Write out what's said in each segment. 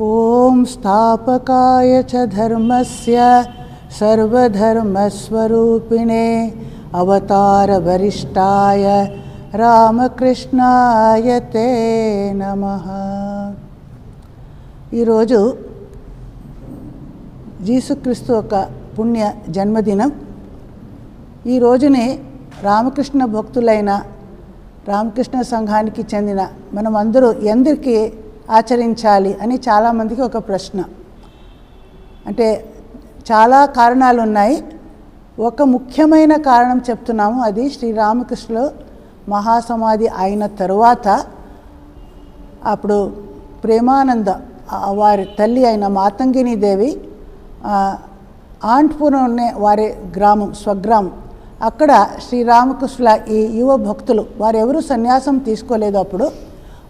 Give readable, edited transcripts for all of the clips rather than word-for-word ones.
ఓం స్థాపకాయ చ ధర్మస్య సర్వధర్మస్వరూపిణే అవతార వరిష్టాయ రామకృష్ణాయ తే నమః. ఈరోజు యేసుక్రీస్తు ఒక పుణ్య జన్మదినం. ఈ రోజునే రామకృష్ణ భక్తులైన రామకృష్ణ సంఘానికి చెందిన మనం అందరూ ఎందుకు ఆచరించాలి అని చాలామందికి ఒక ప్రశ్న. అంటే చాలా కారణాలు ఉన్నాయి. ఒక ముఖ్యమైన కారణం చెప్తున్నాము. అది శ్రీరామకృష్ణులు మహాసమాధి అయిన తరువాత అప్పుడు ప్రేమానంద వారి తల్లి అయిన మాతంగిని దేవి ఆంట్పూర్ అనే వారి గ్రామం, స్వగ్రామం, అక్కడ శ్రీరామకృష్ణుల ఈ యువ భక్తులు వారెవరూ సన్యాసం తీసుకోలేదు. అప్పుడు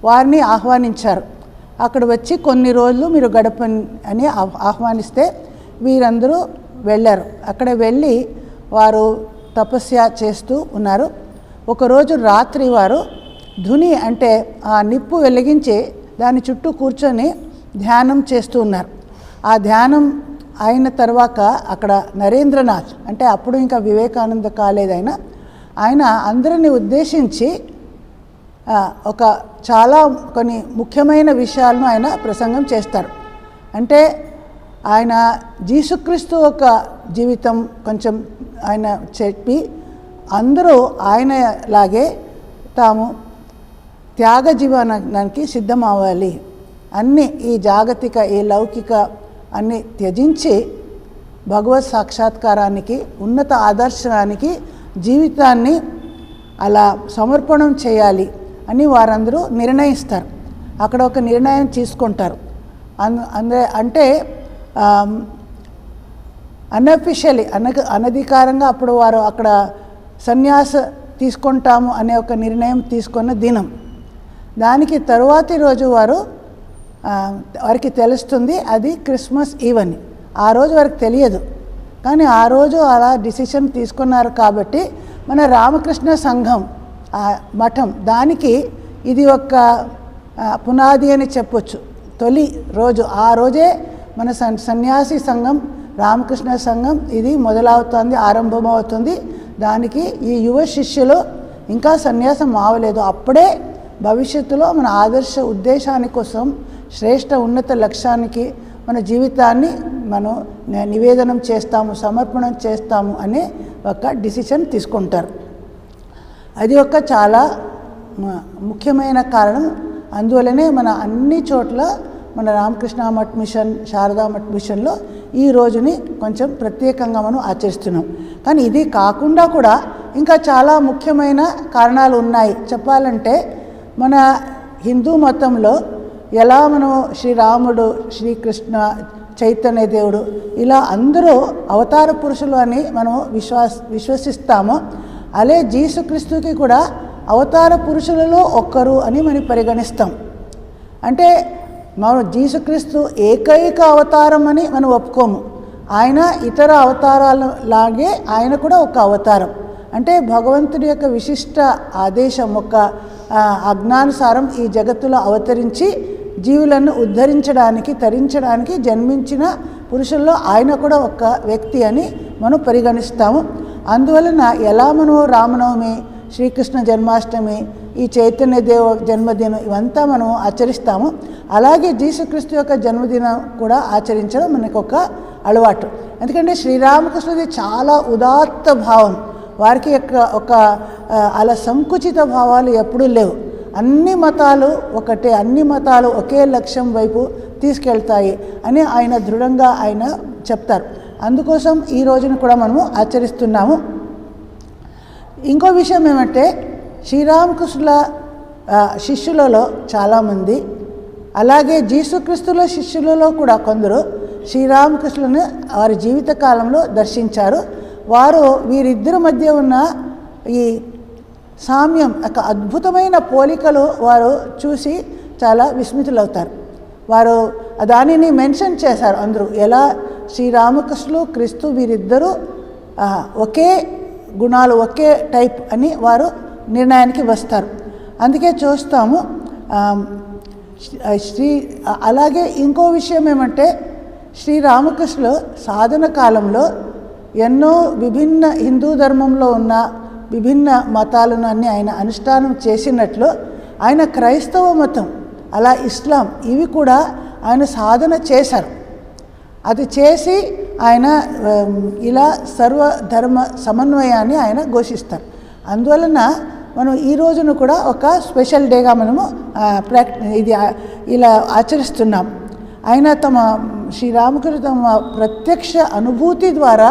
వారిని ఆహ్వానించారు. అక్కడ వచ్చి కొన్ని రోజులు మీరు గడపని ఆహ్వానిస్తే వీరందరూ వెళ్ళారు. అక్కడ వెళ్ళి వారు తపస్య చేస్తూ ఉన్నారు. ఒకరోజు రాత్రి వారు ధుని అంటే ఆ నిప్పు వెలిగించి దాని చుట్టూ కూర్చొని ధ్యానం చేస్తూ ఉన్నారు. ఆ ధ్యానం అయిన తర్వాత అక్కడ నరేంద్రనాథ్ అంటే అప్పుడు ఇంకా వివేకానంద కాలేదైనా ఆయన అందరినీ ఉద్దేశించి ఒక చాలా కొన్ని ముఖ్యమైన విషయాలను ఆయన ప్రసంగం చేస్తారు. అంటే ఆయన యేసుక్రీస్తు ఒక జీవితం కొంచెం ఆయన చెప్పి అందరూ ఆయనలాగే తాము త్యాగ జీవనానికి సిద్ధం అవ్వాలి, అన్నీ ఈ జాగతిక ఈ లౌకిక అన్నీ త్యజించి భగవత్ సాక్షాత్కారానికి ఉన్నత ఆదర్శానికి జీవితాన్ని అలా సమర్పణం చేయాలి అని వారందరూ నిర్ణయిస్తారు. అక్కడ ఒక నిర్ణయం తీసుకుంటారు. అంటే అన్అఫిషియలీ అనధికారంగా అప్పుడు వారు అక్కడ సన్యాస తీసుకుంటాము అనే ఒక నిర్ణయం తీసుకున్న దినం. దానికి తరువాతి రోజు వారికి తెలుస్తుంది అది క్రిస్మస్ ఈవ్ అని. ఆ రోజు వారికి తెలియదు, కానీ ఆ రోజు అలా డిసిషన్ తీసుకున్నారు. కాబట్టి మన రామకృష్ణ సంఘం మఠం దానికి ఇది ఒక పునాది అని చెప్పొచ్చు. తొలి రోజు ఆ రోజే మన సన్యాసి సంఘం రామకృష్ణ సంఘం ఇది మొదలవుతుంది, ఆరంభమవుతుంది. దానికి ఈ యువ శిష్యులు ఇంకా సన్యాసం అవలేదు. అప్పుడే భవిష్యత్తులో మన ఆదర్శ ఉద్దేశాని కోసం శ్రేష్ఠ ఉన్నత లక్ష్యానికి మన జీవితాన్ని మనం నివేదనం చేస్తాము, సమర్పణం చేస్తాము అనే ఒక డిసిషన్ తీసుకుంటారు. అది ఒక చాలా ముఖ్యమైన కారణం. అందువల్లనే మన అన్ని చోట్ల మన రామకృష్ణ మఠ్ మిషన్, శారదా మఠ్ మిషన్లో ఈ రోజుని కొంచెం ప్రత్యేకంగా మనం ఆచరిస్తున్నాం. కానీ ఇది కాకుండా కూడా ఇంకా చాలా ముఖ్యమైన కారణాలు ఉన్నాయి. చెప్పాలంటే మన హిందూ మతంలో ఎలా మనం శ్రీరాముడు, శ్రీకృష్ణ, చైతన్య దేవుడు ఇలా అందరూ అవతార పురుషులు అని మనం విశ్వసిస్తామో అలే యేసుక్రీస్తుకి కూడా అవతార పురుషులలో ఒక్కరు అని మనం పరిగణిస్తాం. అంటే మనం యేసుక్రీస్తు ఏకైక అవతారం అని మనం ఒప్పుకోము. ఆయన ఇతర అవతారాల లాగే ఆయన కూడా ఒక అవతారం. అంటే భగవంతుడి యొక్క విశిష్ట ఆదేశం, ఒక ఆజ్ఞానుసారం ఈ జగత్తులో అవతరించి జీవులను ఉద్ధరించడానికి, తరించడానికి జన్మించిన పురుషుల్లో ఆయన కూడా ఒక వ్యక్తి అని మనం పరిగణిస్తాము. అందువలన ఎలా మనం రామనవమి, శ్రీకృష్ణ జన్మాష్టమి, ఈ చైతన్య దేవ జన్మదినం ఇవంతా మనం ఆచరిస్తాము. అలాగే యేసుక్రీస్తు యొక్క జన్మదినం కూడా ఆచరించడం మనకు ఒక అలవాటు. ఎందుకంటే శ్రీరామకృష్ణుది చాలా ఉదాత్త భావం. వారికి ఒక అలా సంకుచిత భావాలు ఎప్పుడూ లేవు. అన్ని మతాలు ఒకటే, అన్ని మతాలు ఒకే లక్ష్యం వైపు తీసుకెళ్తాయి అని ఆయన దృఢంగా ఆయన చెప్తారు. అందుకోసం ఈ రోజును కూడా మనము ఆచరిస్తున్నాము. ఇంకో విషయం ఏమంటే శ్రీరామకృష్ణుల శిష్యులలో చాలామంది, అలాగే యేసుక్రీస్తుల శిష్యులలో కూడా కొందరు శ్రీరామకృష్ణులను వారి జీవితకాలంలో దర్శించారు. వారు వీరిద్దరి మధ్య ఉన్న ఈ సామ్యం, ఒక అద్భుతమైన పోలికలు వారు చూసి చాలా విస్మితులవుతారు. వారు దానిని మెన్షన్ చేశారు అందరూ. ఎలా శ్రీరామకృష్ణులు, క్రీస్తు వీరిద్దరూ ఒకే గుణాలు, ఒకే టైప్ అని వారు నిర్ణయానికి వస్తారు. అందుకే చూస్తాము అలాగే ఇంకో విషయం ఏమంటే శ్రీరామకృష్ణులు సాధన కాలంలో ఎన్నో విభిన్న హిందూ ధర్మంలో ఉన్న విభిన్న మతాలను అన్ని ఆయన అనుష్ఠానం చేసినట్లు ఆయన క్రైస్తవ మతం అలా ఇస్లాం ఇవి కూడా ఆయన సాధన చేశారు. అది చేసి ఆయన ఇలా సర్వధర్మ సమన్వయాన్ని ఆయన ఘోషిస్తారు. అందువలన మనం ఈ రోజును కూడా ఒక స్పెషల్ డేగా మనము ఇది ఇలా ఆచరిస్తున్నాం. ఆయన శ్రీరామకృష్ణ తమ ప్రత్యక్ష అనుభూతి ద్వారా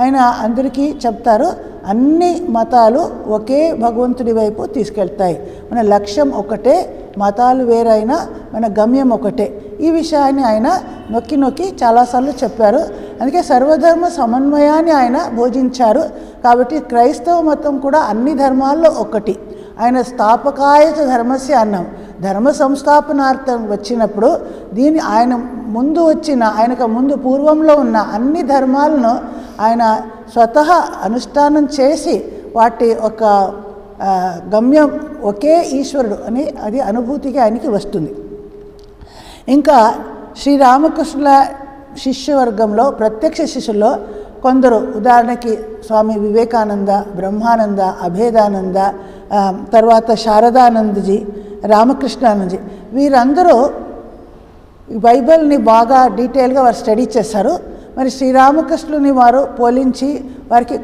ఆయన అందరికీ చెప్తారు, అన్ని మతాలు ఒకే భగవంతుడి వైపు తీసుకెళ్తాయి, మన లక్ష్యం ఒకటే, మతాలు వేరైనా మన గమ్యం ఒకటే. ఈ విషయాన్ని ఆయన నొక్కి నొక్కి చాలాసార్లు చెప్పారు. అందుకే సర్వధర్మ సమన్వయాన్ని ఆయన బోధించారు. కాబట్టి క్రైస్తవ మతం కూడా అన్ని ధర్మాల్లో ఒకటి. ఆయన స్థాపకాయచ ధర్మస్య అన్నాం. ధర్మ సంస్థాపనార్థం వచ్చినప్పుడు దీని ఆయన ముందు వచ్చిన ఆయనకు ముందు పూర్వంలో ఉన్న అన్ని ధర్మాలను ఆయన స్వతహా అనుష్ఠానం చేసి వాటి ఒక గమ్యం ఒకే ఈశ్వరుడు అని అది అనుభూతికి ఆయనకి వస్తుంది. ఇంకా శ్రీరామకృష్ణుల శిష్యవర్గంలో ప్రత్యక్ష శిష్యుల్లో కొందరు, ఉదాహరణకి స్వామి వివేకానంద, బ్రహ్మానంద, అభేదానంద, తర్వాత శారదానందజీ, రామకృష్ణానందజీ, వీరందరూ బైబిల్ని బాగా డీటెయిల్గా వారు స్టడీ చేశారు. మరి శ్రీరామకృష్ణుని వారు పోలించి వారికి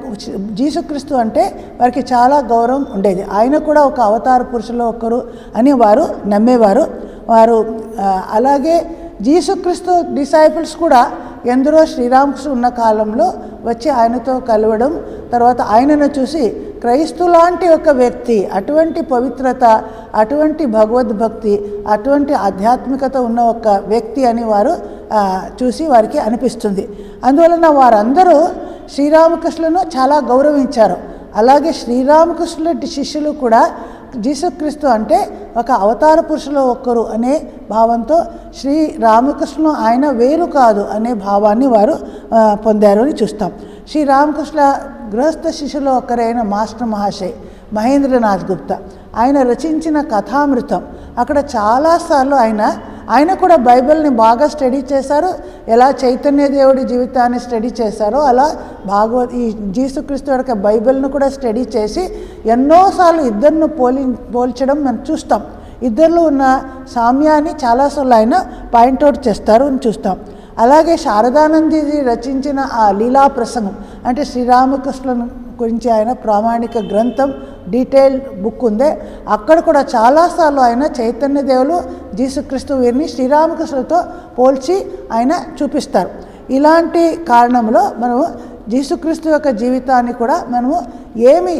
జీసుక్రీస్తు అంటే వారికి చాలా గౌరవం ఉండేది. ఆయన కూడా ఒక అవతార పురుషుల్లో ఒకరు అని వారు నమ్మేవారు. వారు అలాగే జీసుక్రీస్తు డిసైపుల్స్ కూడా ఎందరో శ్రీరామకృష్ణుడు ఉన్న కాలంలో వచ్చి ఆయనతో కలవడం, తర్వాత ఆయనను చూసి క్రైస్తు లాంటి ఒక వ్యక్తి, అటువంటి పవిత్రత, అటువంటి భగవద్భక్తి, అటువంటి ఆధ్యాత్మికత ఉన్న ఒక వ్యక్తి అని వారు చూసి వారికి అనిపిస్తుంది. అందువలన వారందరూ శ్రీరామకృష్ణులను చాలా గౌరవించారు. అలాగే శ్రీరామకృష్ణుల శిష్యులు కూడా జీసుక్రీస్తు అంటే ఒక అవతార పురుషులో ఒక్కరు అనే భావంతో శ్రీరామకృష్ణులు ఆయన వేరు కాదు అనే భావాన్ని వారు పొందారు అని చూస్తాం. శ్రీరామకృష్ణ గృహస్థ శిష్యులో ఒకరైన మాస్టర్ మహాశయ్ మహేంద్రనాథ్ గుప్తా ఆయన రచించిన కథామృతం, అక్కడ చాలాసార్లు ఆయన కూడా బైబిల్ని బాగా స్టడీ చేశారు. ఎలా చైతన్య దేవుడి జీవితాన్ని స్టడీ చేశారో అలా ఈ జీసుక్రీస్తు యొక్క బైబిల్ను కూడా స్టడీ చేసి ఎన్నోసార్లు ఇద్దరిని పోల్చడం మనం చూస్తాం. ఇద్దరిలో ఉన్న సామ్యాన్ని చాలాసార్లు ఆయన పాయింట్అవుట్ చేస్తారు అని చూస్తాం. అలాగే శారదానందజీ రచించిన ఆ లీలా ప్రసంగం అంటే శ్రీరామకృష్ణుల గురించి ఆయన ప్రామాణిక గ్రంథం, డీటెయిల్ బుక్ ఉంది. అక్కడ కూడా చాలాసార్లు ఆయన చైతన్య దేవులు, జీసుక్రీస్తు వీరిని శ్రీరామకృష్ణులతో పోల్చి ఆయన చూపిస్తారు. ఇలాంటి కారణంలో మనము జీసుక్రీస్తు యొక్క జీవితాన్ని కూడా మనము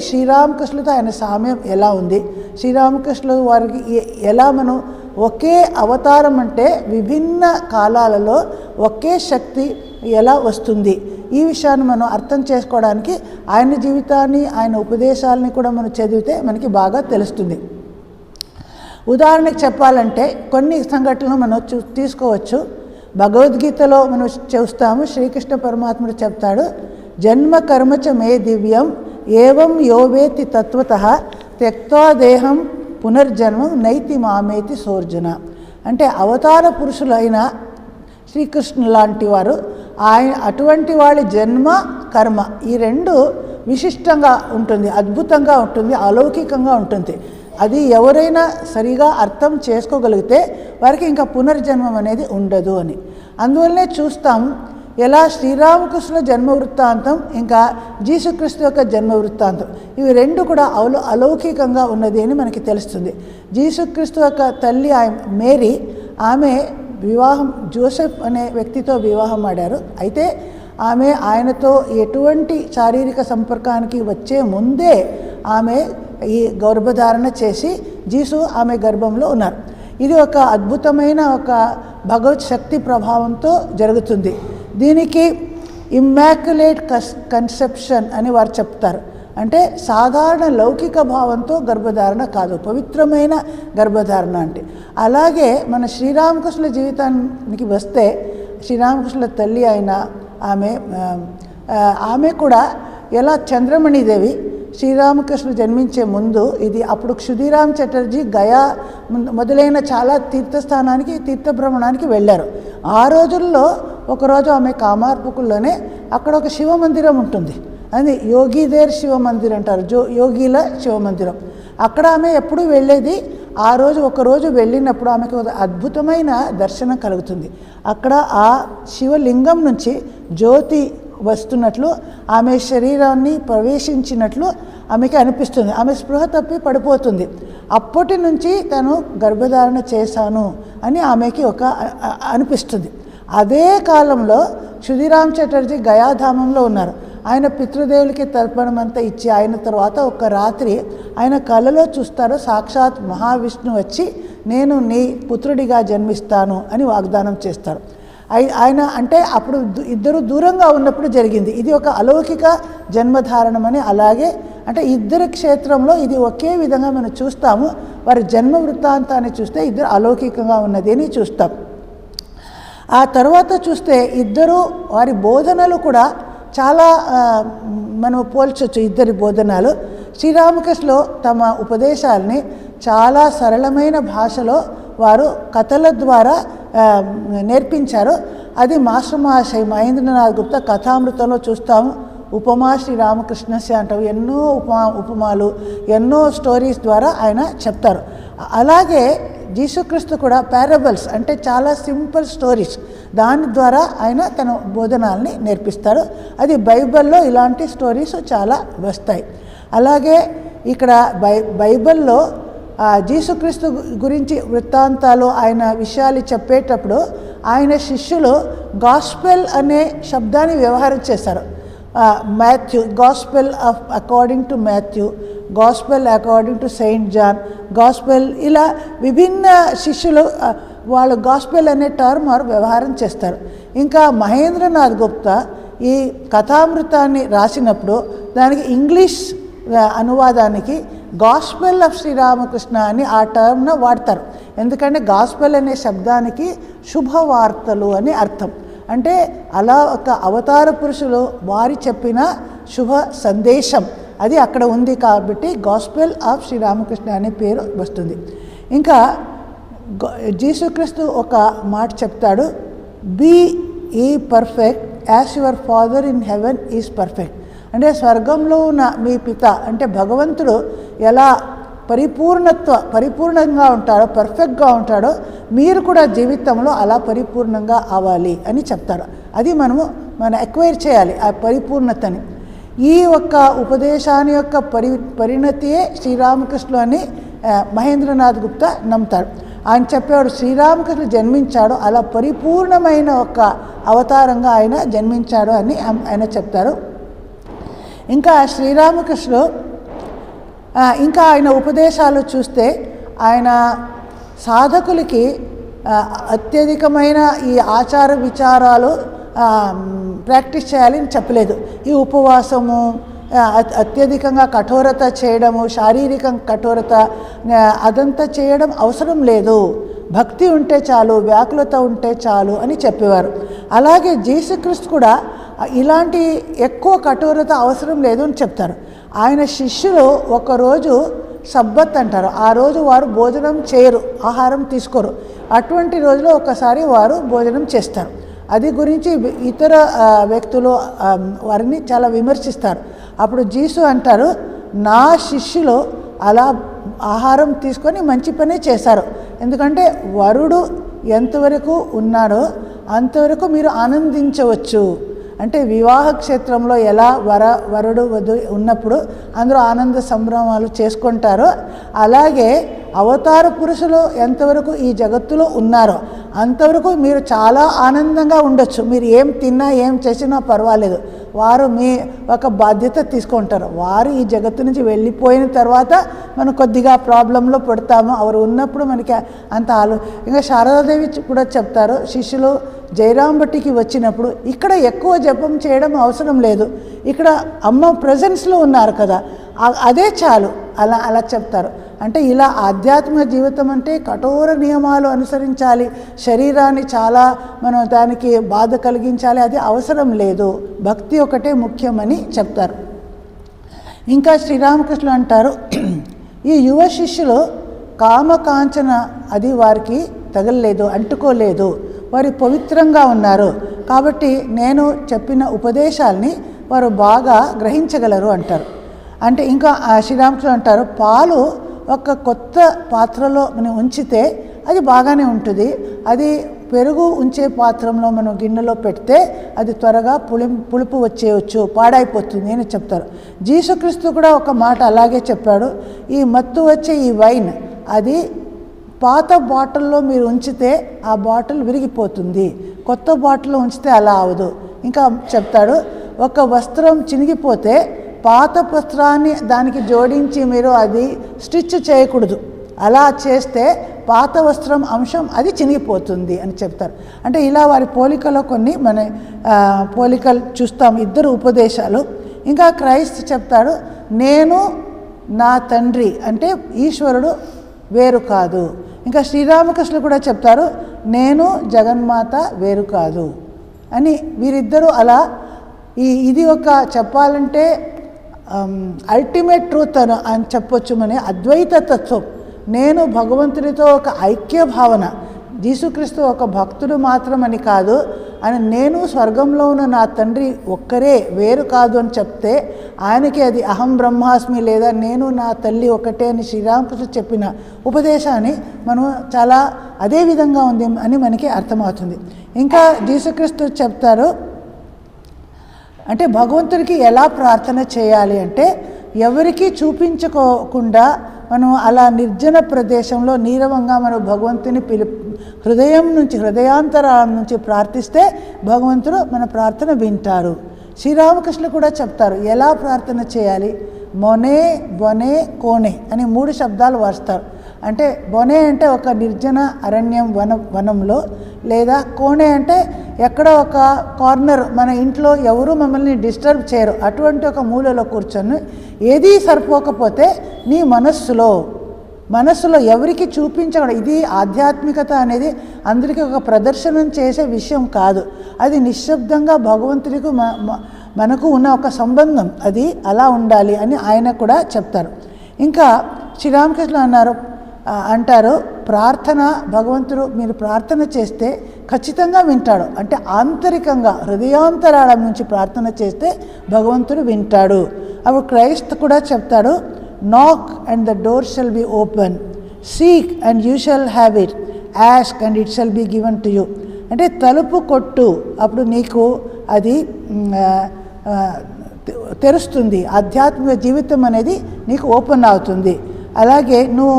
శ్రీరామకృష్ణులతో ఆయన సామ్యం ఎలా ఉంది, శ్రీరామకృష్ణుల వారికి ఎలా మనం ఒకే అవతారం అంటే విభిన్న కాలాలలో ఒకే శక్తి ఎలా వస్తుంది, ఈ విషయాన్ని మనం అర్థం చేసుకోవడానికి ఆయన జీవితాన్ని, ఆయన ఉపదేశాలని కూడా మనం చదివితే మనకి బాగా తెలుస్తుంది. ఉదాహరణకు చెప్పాలంటే కొన్ని సంఘటనలు మనం తీసుకోవచ్చు. భగవద్గీతలో మనం చూస్తాము, శ్రీకృష్ణ పరమాత్ముడు చెప్తాడు, జన్మ కర్మచ మే దివ్యం ఏవం యోవేతి తత్వతః త్యక్త్వా దేహం పునర్జన్మం నైతి మామేతి సోర్జున. అంటే అవతార పురుషులైన శ్రీకృష్ణు లాంటి వారు అటువంటి వాళ్ళ జన్మ కర్మ ఈ రెండు విశిష్టంగా ఉంటుంది, అద్భుతంగా ఉంటుంది, అలౌకికంగా ఉంటుంది. అది ఎవరైనా సరిగా అర్థం చేసుకోగలిగితే వారికి ఇంకా పునర్జన్మం అనేది ఉండదు అని. అందువల్లనే చూస్తాం ఎలా శ్రీరామకృష్ణుల జన్మ వృత్తాంతం ఇంకా జీసుక్రీస్తు యొక్క జన్మ వృత్తాంతం ఇవి రెండు కూడా అలౌకికంగా ఉన్నది అని మనకి తెలుస్తుంది. జీసుక్రీస్తు యొక్క తల్లి మేరీ, ఆమె వివాహం జోసెఫ్ అనే వ్యక్తితో వివాహం ఆడారు. అయితే ఆమె ఆయనతో ఎటువంటి శారీరక సంపర్కానికి వచ్చే ముందే ఆమె ఈ గర్భధారణ చేసి ఆమె గర్భంలో ఉన్నారు. ఇది ఒక అద్భుతమైన ఒక భగవత్ శక్తి ప్రభావంతో జరుగుతుంది. దీనికి ఇమ్మాక్యులేట్ కన్సెప్షన్ అని వారు చెప్తారు. అంటే సాధారణ లౌకిక భావంతో గర్భధారణ కాదు, పవిత్రమైన గర్భధారణ అంటే. అలాగే మన శ్రీరామకృష్ణుల జీవితానికి వస్తే శ్రీరామకృష్ణుల తల్లి అయిన ఆమె కూడా ఎలా చంద్రమణిదేవి శ్రీరామకృష్ణుడు జన్మించే ముందు ఇది అప్పుడు క్షుదిరామ్ చటర్జీ గయా మొదలైన చాలా తీర్థస్థానానికి తీర్థభ్రమణానికి వెళ్ళారు. ఆ రోజుల్లో ఒకరోజు ఆమె కామార్పుకుల్లోనే అక్కడ ఒక శివ మందిరం ఉంటుంది, అది యోగిదేర్ శివ మందిరం అంటారు, యోగిల శివ మందిరం. అక్కడ ఆమె ఎప్పుడు వెళ్ళేది. ఆ రోజు ఒకరోజు వెళ్ళినప్పుడు ఆమెకు అద్భుతమైన దర్శనం కలుగుతుంది. అక్కడ ఆ శివలింగం నుంచి జ్యోతి వస్తున్నట్లు, ఆమె శరీరాన్ని ప్రవేశించినట్లు ఆమెకి అనిపిస్తుంది. ఆమె స్పృహ తప్పి పడిపోతుంది. అప్పటి నుంచి తను గర్భధారణ చేశాను అని ఆమెకి ఒక అనిపిస్తుంది. అదే కాలంలో క్షుదిరామ్ చటర్జీ గయాధామంలో ఉన్నారు. ఆయన పితృదేవులకి తర్పణం అంతా ఇచ్చి అయిన తర్వాత ఒక రాత్రి ఆయన కలలో చూస్తారు, సాక్షాత్ మహావిష్ణువు వచ్చి నేను నీ పుత్రుడిగా జన్మిస్తాను అని వాగ్దానం చేస్తారు. ఆయన అంటే అప్పుడు ఇద్దరు దూరంగా ఉన్నప్పుడు జరిగింది. ఇది ఒక అలౌకిక జన్మధారణం అని. అలాగే అంటే ఇద్దరు క్షేత్రంలో ఇది ఒకే విధంగా మనం చూస్తాము. వారి జన్మ వృత్తాంతాన్ని చూస్తే ఇద్దరు అలౌకికంగా ఉన్నది అని చూస్తాం. ఆ తర్వాత చూస్తే ఇద్దరు వారి బోధనలు కూడా చాలా మనం పోల్చొచ్చు. ఇద్దరి బోధనలు శ్రీరామకృష్ణులు తమ ఉపదేశాలని చాలా సరళమైన భాషలో వారు కథల ద్వారా నేర్పించారు. అది మాస్టర్ మహాశయ మహేంద్రనాథ్ గుప్తా కథామృతంలో చూస్తాము. ఉపమా శ్రీరామకృష్ణస్య అంటారు. ఎన్నో ఉపమాలు ఎన్నో స్టోరీస్ ద్వారా ఆయన చెప్తారు. అలాగే జీసుక్రీస్తు కూడా పారబుల్స్ అంటే చాలా సింపుల్ స్టోరీస్, దాని ద్వారా ఆయన తన బోధనాలని నేర్పిస్తారు. అది బైబిల్లో ఇలాంటి స్టోరీస్ చాలా వస్తాయి. అలాగే ఇక్కడ బైబిల్లో జీసుక్రీస్తు గురించి వృత్తాంతాలు ఆయన విషయాలు చెప్పేటప్పుడు ఆయన శిష్యులు గాస్పెల్ అనే శబ్దాన్ని వ్యవహారం చేశారు. Matthew, gospel according to Matthew, gospel according to Saint John, gospel, ఇలా విభిన్న శిష్యులు వాళ్ళు గాస్పెల్ అనే టర్మ్ వారు వ్యవహారం చేస్తారు. ఇంకా మహేంద్రనాథ్ గుప్తా ఈ కథామృతాన్ని రాసినప్పుడు దానికి ఇంగ్లీష్ అనువాదానికి గాస్పెల్ ఆఫ్ శ్రీరామకృష్ణ అని ఆ టర్మ్ను వాడతారు. ఎందుకంటే గాస్పెల్ అనే శబ్దానికి శుభవార్తలు అని అర్థం. అంటే అలా ఒక అవతార పురుషులు వారి చెప్పిన శుభ సందేశం అది అక్కడ ఉంది కాబట్టి గాస్పెల్ ఆఫ్ శ్రీరామకృష్ణ అనే పేరు వస్తుంది. ఇంకా జీసుక్రీస్తు ఒక మాట చెప్తాడు, బీ ఈ perfect as your father in heaven is perfect. అంటే స్వర్గంలో ఉన్న మీ పిత అంటే భగవంతుడు ఎలా పరిపూర్ణంగా ఉంటాడో, పర్ఫెక్ట్గా ఉంటాడో, మీరు కూడా జీవితంలో అలా పరిపూర్ణంగా అవ్వాలి అని చెప్తారు. అది మనం ఎక్వైర్ చేయాలి ఆ పరిపూర్ణతని. ఈ ఒక్క ఉపదేశాన్ని యొక్క పరిణతియే శ్రీరామకృష్ణులు అని మహేంద్రనాథ్ గుప్తా నమ్ముతాడు. ఆయన చెప్పేవాడు శ్రీరామకృష్ణుడు జన్మించాడు, అలా పరిపూర్ణమైన ఒక అవతారంగా ఆయన జన్మించాడు అని ఆయన చెప్తారు. ఇంకా శ్రీరామకృష్ణుడు ఇంకా ఆయన ఉపదేశాలు చూస్తే ఆయన సాధకులకి అత్యధికమైన ఈ ఆచార విచారాలు ప్రాక్టీస్ చేయాలని చెప్పలేదు. ఈ ఉపవాసము, అత్యధికంగా కఠోరత చేయడము, శారీరక కఠోరత అదంతా చేయడం అవసరం లేదు. భక్తి ఉంటే చాలు, వ్యాకులత ఉంటే చాలు అని చెప్పేవారు. అలాగే జీసుక్రీస్తు కూడా ఇలాంటి ఎక్కువ కఠోరత అవసరం లేదు అని చెప్తారు. ఆయన శిష్యులు ఒకరోజు సబ్బత్ అంటారు, ఆ రోజు వారు భోజనం చేయరు, ఆహారం తీసుకోరు. అటువంటి రోజులో ఒకసారి వారు భోజనం చేస్తారు. అది గురించి ఇతర వ్యక్తులు వారిని చాలా విమర్శిస్తారు. అప్పుడు జీసు అంటారు, నా శిష్యులు అలా ఆహారం తీసుకొని మంచి పని చేశారు. ఎందుకంటే వరుడు ఎంతవరకు ఉన్నాడో అంతవరకు మీరు ఆనందించవచ్చు. అంటే వివాహ క్షేత్రంలో ఎలా వరుడు వధు ఉన్నప్పుడు అందరూ ఆనంద సంభ్రమాలు చేసుకుంటారో, అలాగే అవతార పురుషులు ఎంతవరకు ఈ జగత్తులో ఉన్నారో అంతవరకు మీరు చాలా ఆనందంగా ఉండొచ్చు. మీరు ఏం తిన్నా ఏం చేసినా పర్వాలేదు, వారు మీ ఒక బాధ్యత తీసుకుంటారు. వారు ఈ జగత్తు నుంచి వెళ్ళిపోయిన తర్వాత మనం కొద్దిగా ప్రాబ్లంలో పడతాము. వారు ఉన్నప్పుడు మనకి అంత ఇంకా శారదాదేవి కూడా చెప్తారు, శిష్యులు జయరాం బట్టికి వచ్చినప్పుడు ఇక్కడ ఎక్కువ జపం చేయడం అవసరం లేదు, ఇక్కడ అమ్మ ప్రజెన్స్లో ఉన్నారు కదా, అదే చాలు అలా చెప్తారు. అంటే ఇలా ఆధ్యాత్మిక జీవితం అంటే కఠోర నియమాలు అనుసరించాలి, శరీరాన్ని చాలా మనం దానికి బాధ కలిగించాలి, అది అవసరం లేదు, భక్తి ఒకటే ముఖ్యమని చెప్తారు. ఇంకా శ్రీరామకృష్ణులు అంటారు, ఈ యువ శిష్యులు కామకాంచన అది వారికి తగలలేదు, అంటుకోలేదు, వారు పవిత్రంగా ఉన్నారు కాబట్టి నేను చెప్పిన ఉపదేశాల్ని వారు బాగా గ్రహించగలరు అంటారు. అంటే ఇంకా శ్రీరామకృష్ణులు అంటారు, పాలు ఒక కొత్త పాత్రలో మనం ఉంచితే అది బాగానే ఉంటుంది, అది పెరుగు ఉంచే పాత్రలో మనం గిన్నెలో పెడితే అది త్వరగా పులుపు వచ్చేయచ్చు, పాడైపోతుంది అని చెప్తారు. జీసుక్రీస్తు కూడా ఒక మాట అలాగే చెప్పాడు, ఈ మత్తు వచ్చే ఈ వైన్ అది పాత బాటిల్లో మీరు ఉంచితే ఆ బాటిల్ విరిగిపోతుంది, కొత్త బాటిల్లో ఉంచితే అలా అవదు. ఇంకా చెప్తాడు, ఒక వస్త్రం చినిగిపోతే పాత వస్త్రాన్ని దానికి జోడించి మీరు అది స్టిచ్ చేయకూడదు, అలా చేస్తే పాత వస్త్రం అంశం అది చినిగిపోతుంది అని చెప్తారు. అంటే ఇలా వారి పోలికలో కొన్ని మన పోలికలు చూస్తాం, ఇద్దరు ఉపదేశాలు. ఇంకా క్రైస్తు చెప్తాడు, నేను నా తండ్రి అంటే ఈశ్వరుడు వేరు కాదు. ఇంకా శ్రీరామకృష్ణులు కూడా చెప్తారు, నేను జగన్మాత వేరు కాదు అని. వీరిద్దరూ అలా ఇది ఒక చెప్పాలంటే అల్టిమేట్ ట్రూత్ అని చెప్పొచ్చు. మన అద్వైత తత్వం, నేను భగవంతుడితో ఒక ఐక్య భావన, జీసుక్రీస్తు ఒక భక్తుడు మాత్రమని కాదు అని, నేను స్వర్గంలో ఉన్న నా తండ్రి ఒక్కరే వేరు కాదు అని చెప్తే ఆయనకి అది అహం బ్రహ్మాస్మి లేదా నేను నా తల్లి ఒకటే అని శ్రీరామకృష్ణ చెప్పిన ఉపదేశాన్ని మనం చాలా అదే విధంగా ఉంది అని మనకి అర్థమవుతుంది. ఇంకా జీసుక్రీస్తు చెప్తారు, అంటే భగవంతుడికి ఎలా ప్రార్థన చేయాలి అంటే ఎవరికి చూపించుకోకుండా మనం అలా నిర్జన ప్రదేశంలో నీరవంగా మనం భగవంతుని హృదయం నుంచి హృదయాంతరాల నుంచి ప్రార్థిస్తే భగవంతుడు మన ప్రార్థన వింటారు. శ్రీరామకృష్ణులు కూడా చెప్తారు ఎలా ప్రార్థన చేయాలి. మొనే బొనే కోనే అని 3 శబ్దాలు వాడతారు. అంటే బొనే అంటే ఒక నిర్జన అరణ్యం వనంలో, లేదా కోనే అంటే ఎక్కడో ఒక కార్నర్, మన ఇంట్లో ఎవరు మమ్మల్ని డిస్టర్బ్ చేయరు అటువంటి ఒక మూలలో కూర్చొని, ఏదీ సరిపోకపోతే నీ మనస్సులో ఎవరికి చూపించకూడదు. ఇది ఆధ్యాత్మికత అనేది అందరికీ ఒక ప్రదర్శనం చేసే విషయం కాదు, అది నిశ్శబ్దంగా భగవంతుడికి మనకు ఉన్న ఒక సంబంధం, అది అలా ఉండాలి అని ఆయన కూడా చెప్తారు. ఇంకా శ్రీరామకృష్ణులు అంటారు ప్రార్థన, భగవంతుడు మీరు ప్రార్థన చేస్తే ఖచ్చితంగా వింటాడు. అంటే ఆంతరికంగా హృదయాంతరాల నుంచి ప్రార్థన చేస్తే భగవంతుడు వింటాడు. అప్పుడు క్రైస్తు కూడా చెప్తాడు, నాక్ and the door shall be open, seek and you shall have it, ask and it shall be given to you. అంటే తలుపు కొట్టు, అప్పుడు నీకు అది తెరుస్తుంది, ఆధ్యాత్మిక జీవితం అనేది నీకు ఓపెన్ అవుతుంది. అలాగే నువ్వు